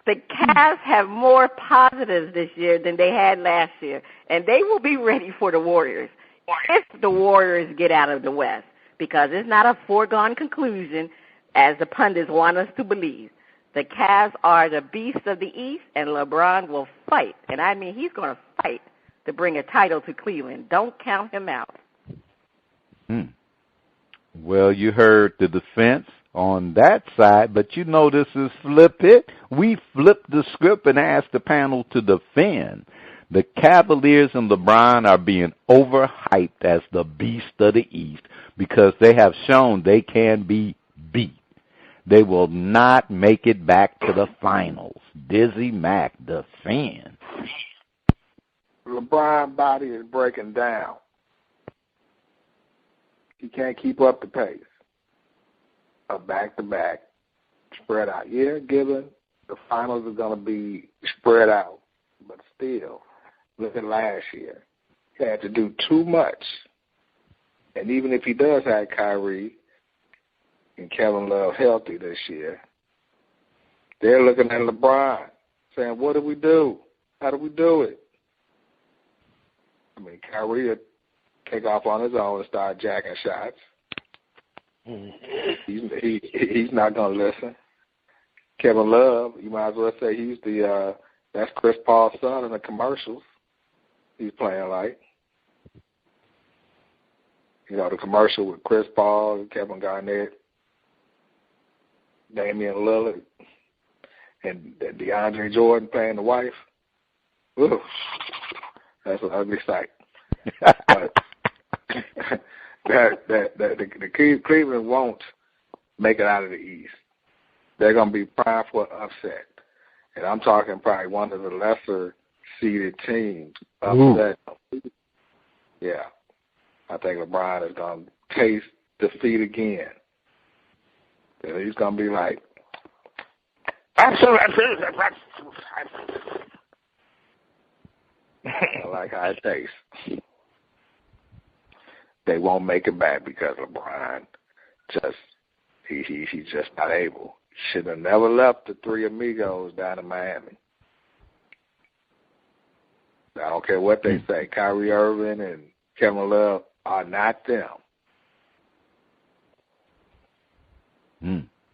The Cavs have more positives this year than they had last year, and they will be ready for the Warriors if the Warriors get out of the West, because it's not a foregone conclusion, as the pundits want us to believe. The Cavs are the beast of the East, and LeBron will fight, and I mean he's going to fight to bring a title to Cleveland. Don't count him out. Well, you heard the defense on that side, but this is Flip It. We flipped the script and asked the panel to defend. The Cavaliers and LeBron are being overhyped as the beast of the East because they have shown they can be beat. They will not make it back to the finals. Dizzie Mac defend. LeBron's body is breaking down. He can't keep up the pace of back-to-back, spread out. Yeah, given the finals are going to be spread out, but still, look at last year. He had to do too much. And even if he does have Kyrie and Kevin Love healthy this year, they're looking at LeBron saying, what do we do? How do we do it? I mean, Kyrie would take off on his own and start jacking shots. He's not going to listen. Kevin Love, you might as well say he's that's Chris Paul's son in the commercials. He's playing like. The commercial with Chris Paul, Kevin Garnett, Damian Lillard, and DeAndre Jordan playing the wife. Ooh, that's an ugly sight. But the Cleveland won't make it out of the East. They're going to be primed for an upset. And I'm talking probably one of the lesser seeded team upset him. Yeah. I think LeBron is going to taste defeat again. And he's going to be like, I like how it tastes. They won't make it back because LeBron he's just not able. Should have never left the three amigos down in Miami. I don't care what they say. Kyrie Irving and Kevin Love are not them.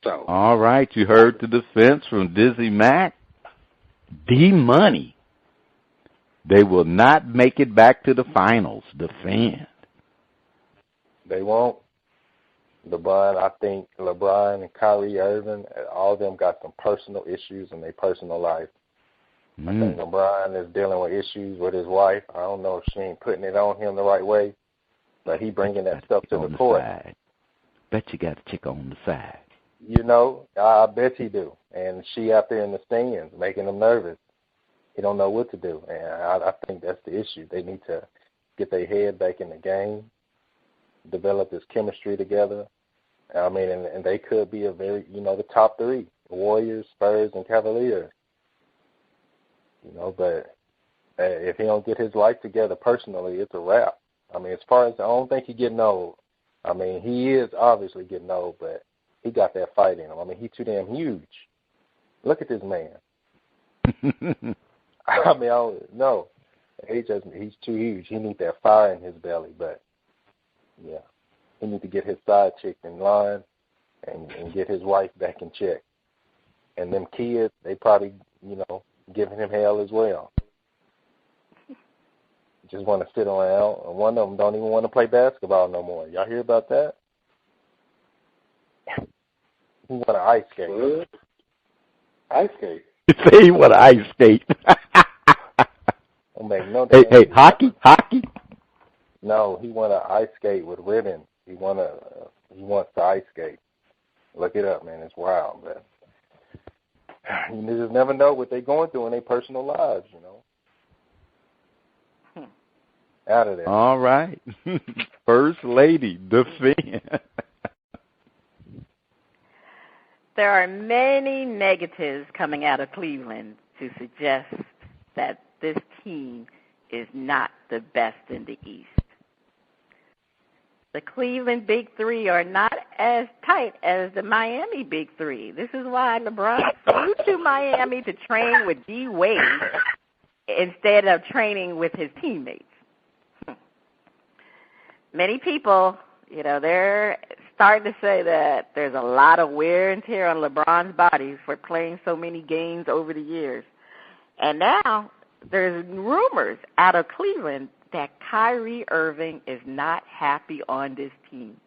So, all right, you heard the defense from Dizzie Mac. D-Money. They will not make it back to the finals. Defend. They won't. I think LeBron and Kyrie Irving, all of them got some personal issues in their personal life. I think LeBron is dealing with issues with his wife. I don't know if she ain't putting it on him the right way, but he bringing that stuff to the court. Side. Bet you got a chick on the side. You know, I bet he do. And she out there in the stands making him nervous. He don't know what to do. And I think that's the issue. They need to get their head back in the game, develop this chemistry together. I mean, and they could be a very, the top three, Warriors, Spurs, and Cavaliers. But if he don't get his life together personally, it's a wrap. I mean, as far as I don't think he's getting old. I mean, he is obviously getting old, but he got that fight in him. I mean, he's too damn huge. Look at this man. I mean, no. He's too huge. He needs that fire in his belly, but, yeah. He needs to get his side chick in line and get his wife back in check. And them kids, they probably, giving him hell as well. Just want to sit around. And one of them don't even want to play basketball no more. Y'all hear about that? He want to ice skate. What? Ice skate? Say he want to ice skate. Hey, hockey? No, he want to ice skate with ribbon. He wants to ice skate. Look it up, man. It's wild, but you just never know what they're going through in their personal lives, Out of there. All right. First Lady, defend. There are many negatives coming out of Cleveland to suggest that this team is not the best in the East. The Cleveland Big Three are not as tight as the Miami Big Three. This is why LeBron flew to Miami to train with D. Wade instead of training with his teammates. Many people, they're starting to say that there's a lot of wear and tear on LeBron's body for playing so many games over the years. And now there's rumors out of Cleveland that Kyrie Irving is not happy on this team.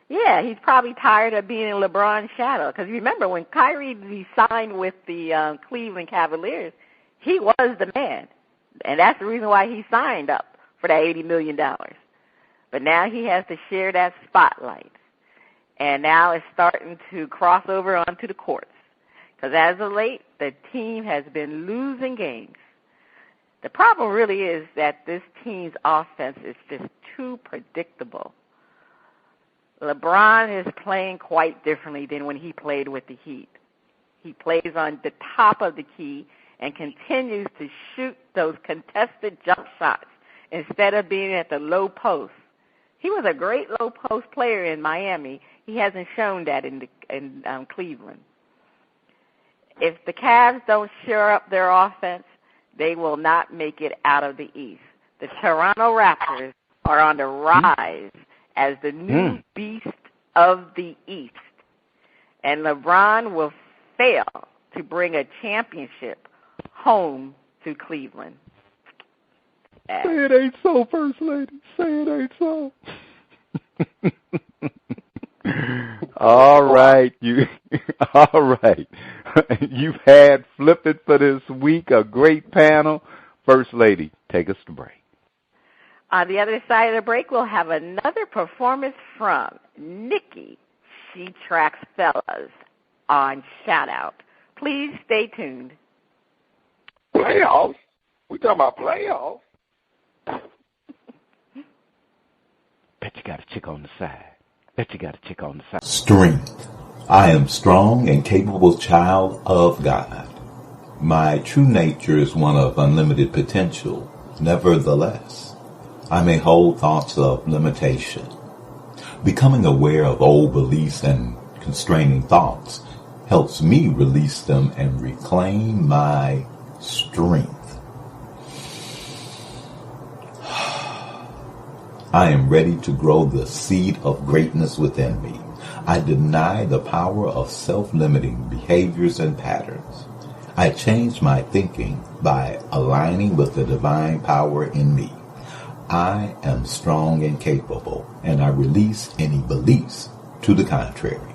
Yeah, he's probably tired of being in LeBron's shadow. Because remember, when Kyrie signed with the Cleveland Cavaliers, he was the man. And that's the reason why he signed up for that $80 million. But now he has to share that spotlight. And now it's starting to cross over onto the courts. Because as of late, the team has been losing games. The problem really is that this team's offense is just too predictable. LeBron is playing quite differently than when he played with the Heat. He plays on the top of the key and continues to shoot those contested jump shots instead of being at the low post. He was a great low post player in Miami. He hasn't shown that in Cleveland. If the Cavs don't shore up their offense, they will not make it out of the East. The Toronto Raptors are on the rise as the new beast of the East. And LeBron will fail to bring a championship home to Cleveland. Say it ain't so, First Lady. Say it ain't so. All right. All right. You've had Flip It for this week, a great panel. First Lady, take us to break. On the other side of the break, we'll have another performance from Niki. She tracks Fellowz on Shout Out. Please stay tuned. Playoffs? We talking about playoffs. Bet you got a chick on the side. Bet you got a chick on the side. Strength. I am strong and capable child of God. My true nature is one of unlimited potential. Nevertheless, I may hold thoughts of limitation. Becoming aware of old beliefs and constraining thoughts helps me release them and reclaim my strength. I am ready to grow the seed of greatness within me. I deny the power of self-limiting behaviors and patterns. I change my thinking by aligning with the divine power in me. I am strong and capable, and I release any beliefs to the contrary.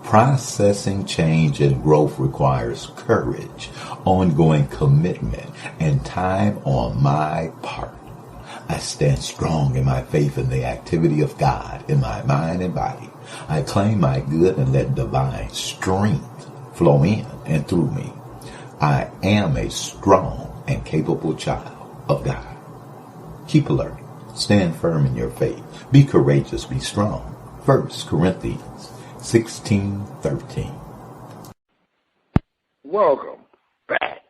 Processing change and growth requires courage, ongoing commitment, and time on my part. I stand strong in my faith in the activity of God in my mind and body. I claim my good and let divine strength flow in and through me. I am a strong and capable child of God. Keep alert. Stand firm in your faith. Be courageous. Be strong. 1 Corinthians 16:13. Welcome back.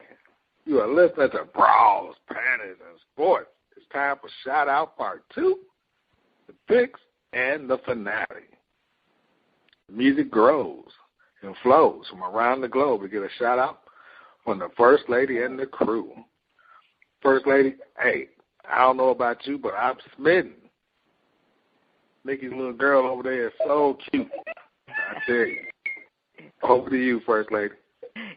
You are listening to Brawls, Panties, and Sports. It's time for Shout Out Part 2, the picks and the finale. The music grows and flows from around the globe. We get a shout out from the First Lady and the crew. First Lady, hey, I don't know about you, but I'm smitten. Niki's little girl over there is so cute. I tell you. Over to you, First Lady.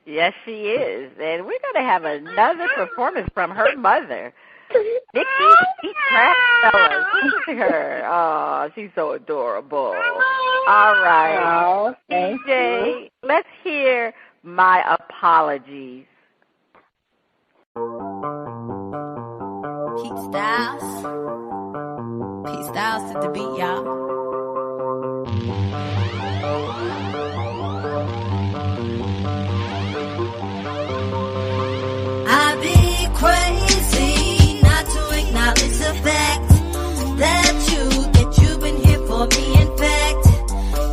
Yes, she is. And we're going to have another performance from her mother. Niki, she trapped Fellowz. Listen to her. Oh, she's so adorable. All right. Oh, thank DJ, you. let's hear My Apologies. Pete Styles. Pete Styles to the beat, y'all. I'd be crazy not to acknowledge the fact that you've been here for me. In fact,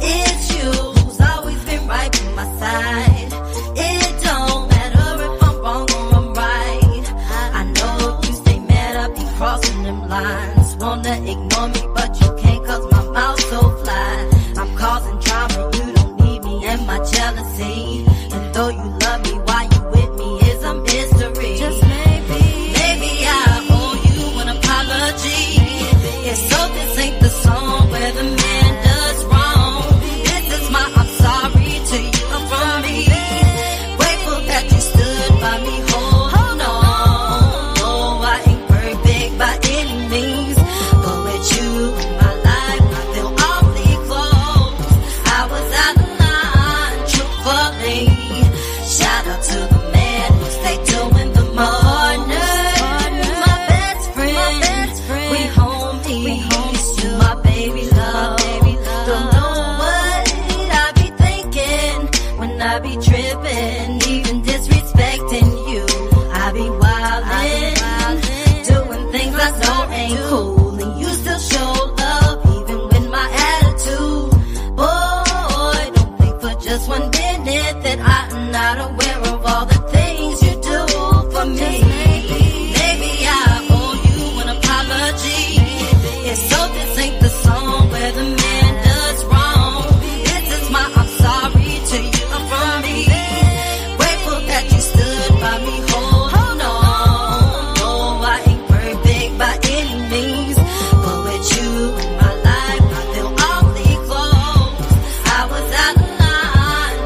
it's you who's always been right by my side. It don't matter if I'm wrong or I'm right. I know you stay mad, I be crossing them lines. Wanna ignore me, but you can't 'cause my mouth's so fly. I'm causing drama, you don't need me and my jealousy. And though you love me, why you with me is a mystery. Just maybe I owe you an apology. If so, this ain't the song where the man does wrong. This is my I'm sorry to you from me. Grateful that you stood by me, hold on. No, I ain't perfect by any means, but with you in my life, I feel awfully close. I was out of line, truthfully. Shout out to the man who stayed doing the morning. My best friend, we homies. You my baby love. Don't know what I be thinking when I be tripping, even disrespecting you. I be wildin', doing things I know ain't cool, and you still show love even with my attitude. Boy, don't think for just 1 minute that I'm not aware of all the things you do for me. Maybe I owe you an apology. If so, this ain't the song where the man does wrong. This is my I'm sorry to you from me. Grateful that you stood by me, hold on. No, I ain't perfect by any means, but with you in my life, I feel awfully close. I was out of line,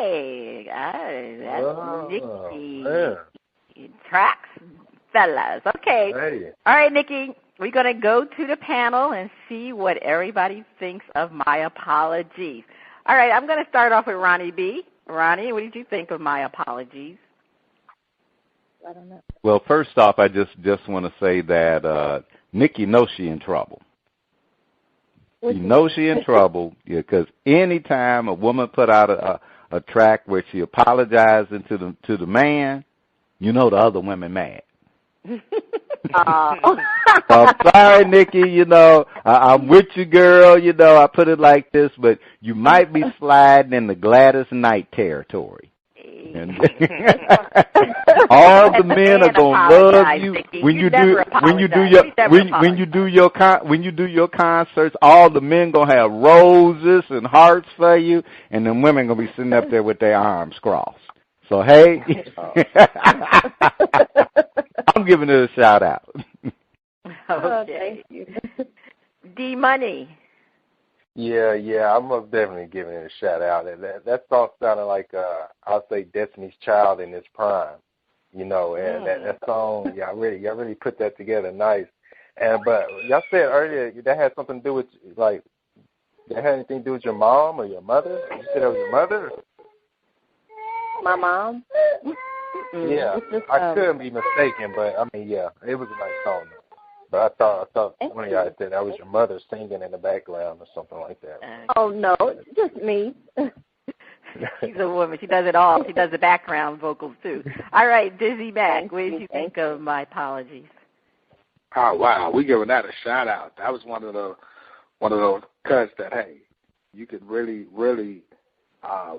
Okay. That's Niki. Tracks, Fellowz. Okay. Hey. All right, Niki. We're going to go to the panel and see what everybody thinks of my apologies. All right, I'm going to start off with Ronnie B. Ronnie, what did you think of my apologies? I don't know. Well, first off, I just want to say that Niki knows she in trouble. She knows she in trouble because anytime a woman put out a track where she apologizing to the man, you know the other women mad. I'm sorry, Niki, you know, I'm with you, girl, you know, I put it like this, but you might be sliding in the Gladys Knight territory. And all the men are gonna love you when you do your concerts. All the men gonna have roses and hearts for you, and the women gonna be sitting up there with their arms crossed. So hey, I'm giving it a shout out. Okay. Thank you. D Money. Yeah, I'm most definitely giving it a shout out. That song sounded like I'll say Destiny's Child in its prime, you know. And that song, y'all really put that together nice. And but y'all said earlier that had something to do with that had anything to do with your mom or your mother. You said it was your mother. My mom. Yeah, I couldn't be mistaken, but I mean, yeah, it was a nice song. But I thought one of y'all said that was your mother singing in the background or something like that. Oh, no, just me. She's a woman. She does it all. She does the background vocals, too. All right, Dizzie Mac, what did you think of my apologies? Oh, wow, we giving that a shout-out. That was one of those cuts that, hey, you could really, really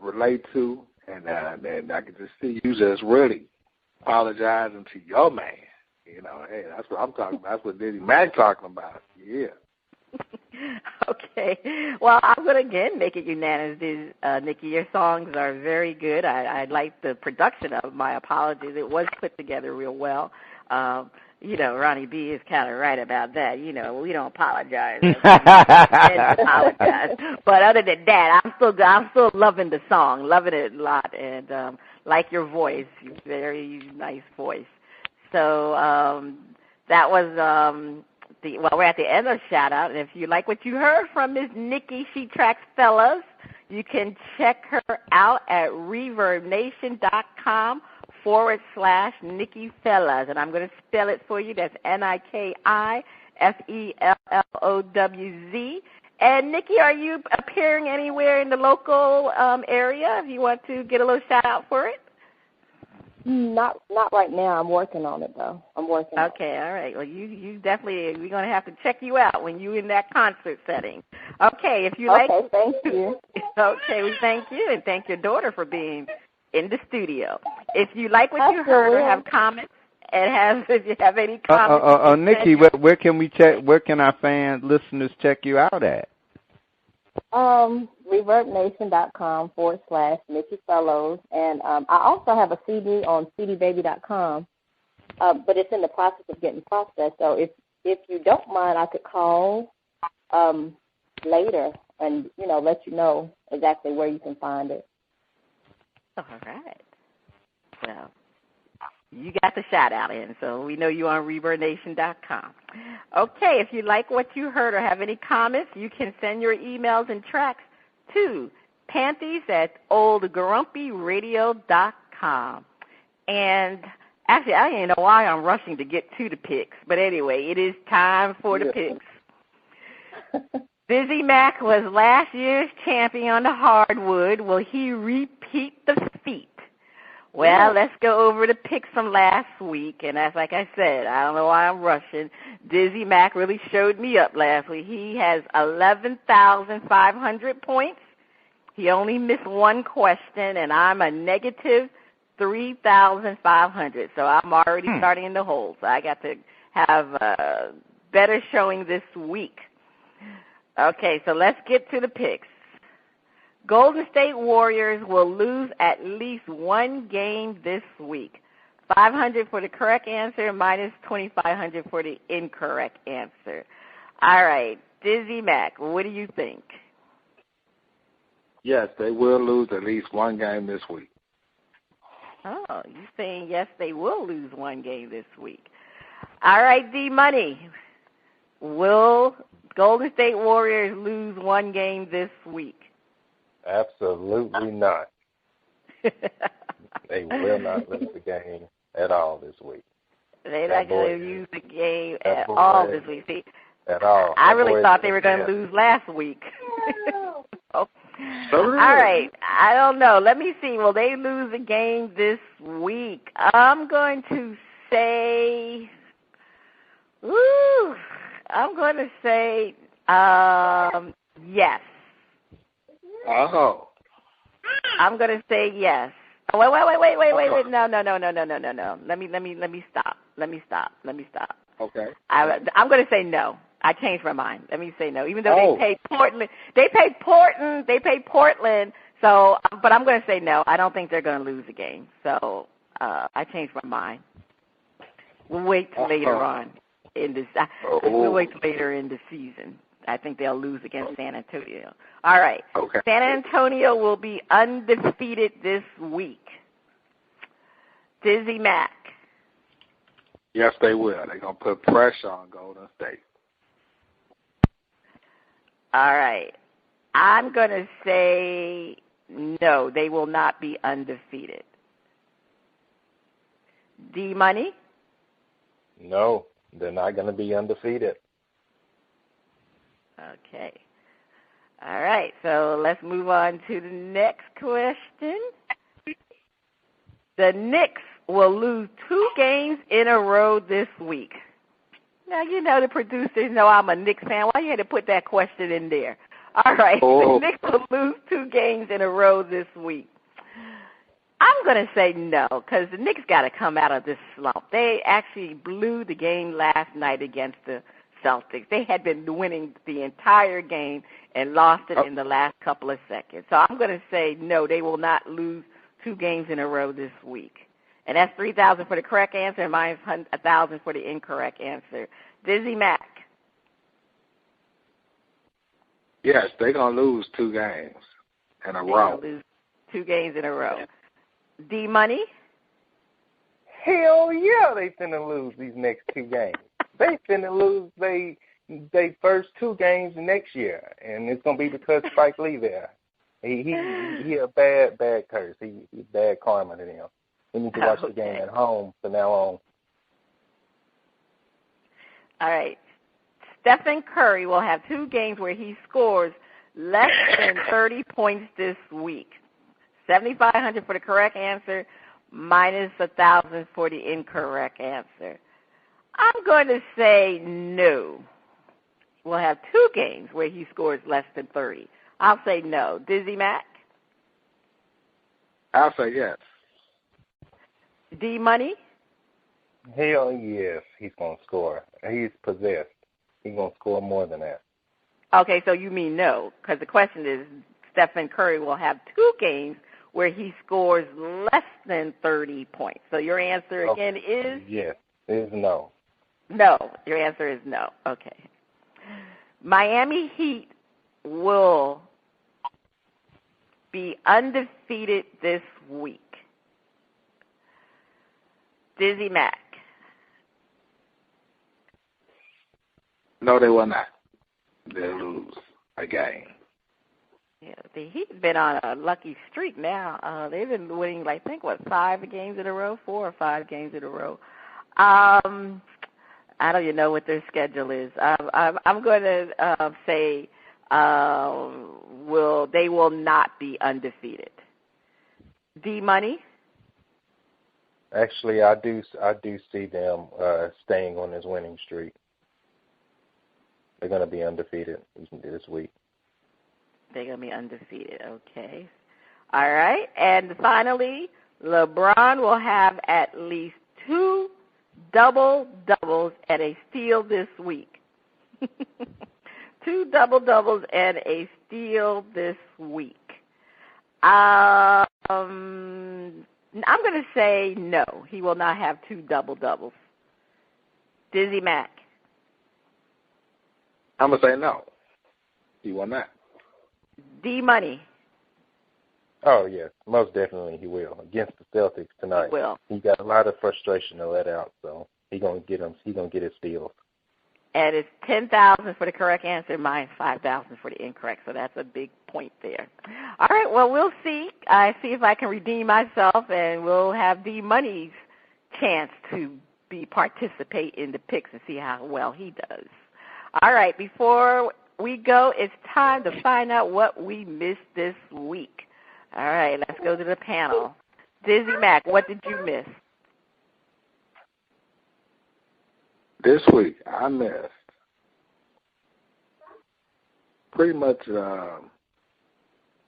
relate to, and I could just see you just really apologizing to your man. You know, hey, that's what I'm talking about. That's what Dizzie Mac talking about. Yeah. Okay. Well, I'm going to, again, make it unanimous, Niki. Your songs are very good. I like the production of my apologies. It was put together real well. You know, Ronnie B is kind of right about that. You know, we don't apologize. Apologize. But other than that, I'm still loving the song, loving it a lot, and like your voice, very nice voice. So that was we're at the end of shout out, and if you like what you heard from Miss Niki, she tracks Fellowz, you can check her out at ReverbNation.com /Niki Fellowz, and I'm going to spell it for you. That's NikiFellowz. And Niki, are you appearing anywhere in the local area? If you want to get a little shout out for it. Not right now. I'm working on it, though. Okay, all right. Well, you definitely, we're going to have to check you out when you're in that concert setting. Okay, if you like. Okay, thank you. Okay, we thank you, and thank your daughter for being in the studio. If you like what you heard or have comments, if you have any comments. Niki, where can we check? Where can our listeners check you out at? ReverbNation.com /Niki Fellowz, and I also have a CD on cdbaby.com, but it's in the process of getting processed. So if you don't mind, I could call later and let you know exactly where you can find it. All right. Well, you got the shout out in, so we know you're on ReverbNation.com. Okay, if you like what you heard or have any comments, you can send your emails and tracks to panties@oldgrumpyradio.com. And actually, I don't know why I'm rushing to get to the picks, but anyway, it is time for the picks. Dizzie Mac was last year's champion on the hardwood. Will he repeat the feat? Well, let's go over the picks from last week, and as like I said, I don't know why I'm rushing. Dizzie Mac really showed me up last week. He has 11,500 points. He only missed one question, and I'm a negative 3,500, so I'm already starting in the hole. So I got to have a better showing this week. Okay, so let's get to the picks. Golden State Warriors will lose at least one game this week. 500 for the correct answer, minus 2,500 for the incorrect answer. All right, Dizzie Mac, what do you think? Yes, they will lose at least one game this week. Oh, you're saying yes, they will lose one game this week. All right, D-Money. Will Golden State Warriors lose one game this week? Absolutely not. They will not lose the game at all this week. They're not going to lose the game at all this week. See, at all. I really thought they were going to lose last week. All right. I don't know. Let me see. Will they lose a game this week? I'm going to say, I'm going to say yes. Oh. I'm going to say yes. Oh, wait. No. Let me stop. Okay. I'm going to say no. I changed my mind. Let me say no. Even though they paid Portland. So, but I'm going to say no. I don't think they're going to lose a game. So, I changed my mind. We'll wait till later on in this. We'll wait till later in the season. I think they'll lose against San Antonio. All right. Okay. San Antonio will be undefeated this week. Dizzie Mac. Yes, they will. They're going to put pressure on Golden State. All right. I'm going to say no, they will not be undefeated. D-Money? No, they're not going to be undefeated. Okay. All right, so let's move on to the next question. The Knicks will lose 2 games in a row this week. Now, you know the producers know I'm a Knicks fan. Why you had to put that question in there? All right, The Knicks will lose 2 games in a row this week. I'm going to say no, because the Knicks got to come out of this slump. They actually blew the game last night against the Celtics. They had been winning the entire game and lost it in the last couple of seconds. So I'm going to say no, they will not lose 2 games in a row this week. And that's 3,000 for the correct answer and minus 1,000 for the incorrect answer. Dizzie Mac. Yes, they're going to lose 2 games in a row. Lose 2 games in a row. D-Money? Hell yeah, they finna lose these next 2 games. They finna lose they first 2 games next year, and it's gonna be because Spike Lee there. He a bad curse. He's bad karma to them. We need to watch the game at home from now on. All right. Stephen Curry will have 2 games where he scores less than 30 points this week. 7,500 for the correct answer, minus 1,000 for the incorrect answer. I'm going to say no. We'll have 2 games where he scores less than 30. I'll say no. Dizzie Mac? I'll say yes. D-Money? Hell yes, he's going to score. He's possessed. He's going to score more than that. Okay, so you mean no, because the question is Stephen Curry will have 2 games where he scores less than 30 points. So your answer again is? Yes, is no. No, your answer is no. Okay. Miami Heat will be undefeated this week. Dizzie Mac. No, they will not. They'll lose a game. Yeah, the Heat's been on a lucky streak now. They've been winning, 5 games in a row, 4 or 5 games in a row. I don't even know what their schedule is. I'm going to say they will not be undefeated. D-Money? Actually, I do see them staying on this winning streak. They're going to be undefeated this week. They're going to be undefeated. Okay. All right. And finally, LeBron will have at least 2 double-doubles and a steal this week. 2 double-doubles and a steal this week. I'm going to say no. He will not have 2 double-doubles. Dizzie Mac. I'm going to say no. He will not. D-Money. Oh, yes, most definitely he will. Against the Celtics tonight. He will. He got a lot of frustration to let out, so he's gonna get him. He's gonna get his steals. And it's 10,000 for the correct answer, minus 5,000 for the incorrect. So that's a big point there. All right. Well, we'll see. I see if I can redeem myself, and we'll have D Money's chance to participate in the picks and see how well he does. All right. Before we go, it's time to find out what we missed this week. All right. Let's go to the panel. Dizzie Mac, what did you miss? This week, I missed pretty much the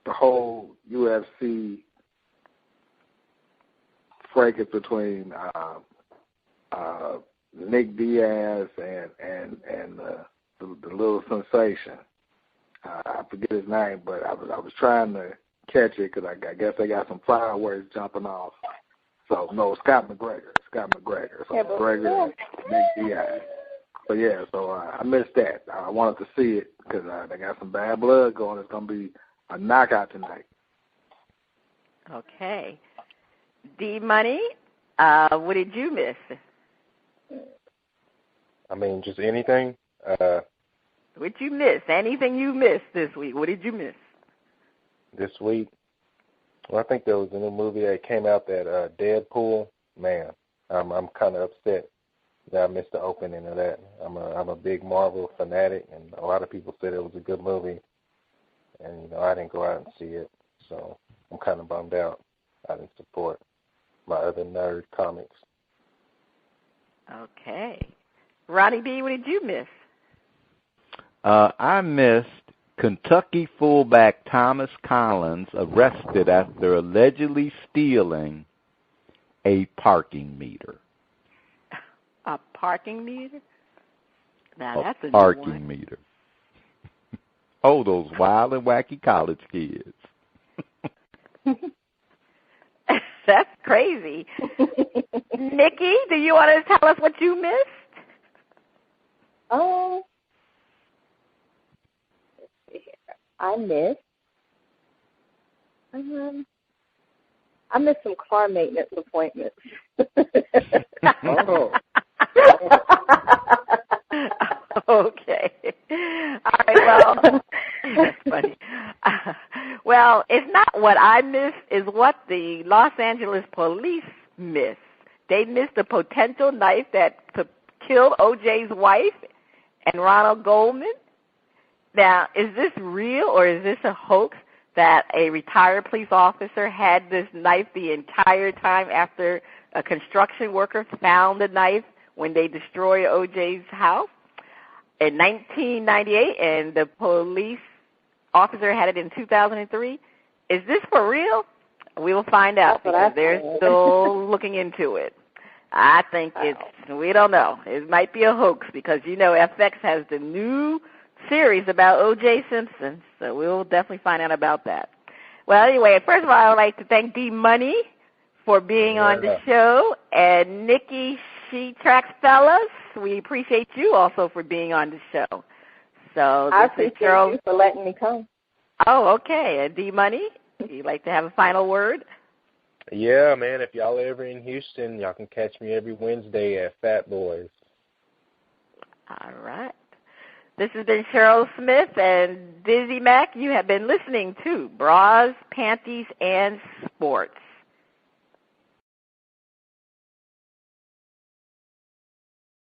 whole UFC fracas between Nick Diaz and the little sensation. I forget his name, but I was trying to catch it because I guess they got some fireworks jumping off. So, no, Scott McGregor. So, McGregor and Nick Diaz. So, yeah, so I missed that. I wanted to see it because they got some bad blood going. It's going to be a knockout tonight. Okay. D Money, what did you miss? I mean, just anything. What you miss? Anything you missed this week? What did you miss? This week? Well, I think there was a new movie that came out, that Deadpool. Man, I'm kind of upset that I missed the opening of that. I'm a big Marvel fanatic, and a lot of people said it was a good movie, and I didn't go out and see it, so I'm kind of bummed out. I didn't support my other nerd comics. Okay, Ronnie B, what did you miss? I missed Kentucky fullback Thomas Collins arrested after allegedly stealing a parking meter. A parking meter? Now, that's a parking meter. Oh, those wild and wacky college kids. That's crazy. Niki, do you want to tell us what you missed? I missed some car maintenance appointments. Oh. Okay. All right, well, that's funny. Well, it's not what I missed, is what the Los Angeles police missed. They missed a potential knife that killed O.J.'s wife and Ronald Goldman. Now, is this real or is this a hoax that a retired police officer had this knife the entire time after a construction worker found the knife when they destroyed O.J.'s house in 1998, and the police officer had it in 2003? Is this for real? We will find out because they're still looking into it. I think we don't know. It might be a hoax because, FX has the new series about O.J. Simpson, so we'll definitely find out about that. Well, anyway, first of all, I would like to thank D Money for being on the show, and Niki, she tracks Fellowz. We appreciate you also for being on the show. So I appreciate you for letting me come. Oh, okay. And D Money, you'd like to have a final word? Yeah, man, if y'all are ever in Houston, y'all can catch me every Wednesday at Fat Boys. All right. This has been Cheryl Smith and Dizzie Mac. You have been listening to Bras, Panties, and Sports.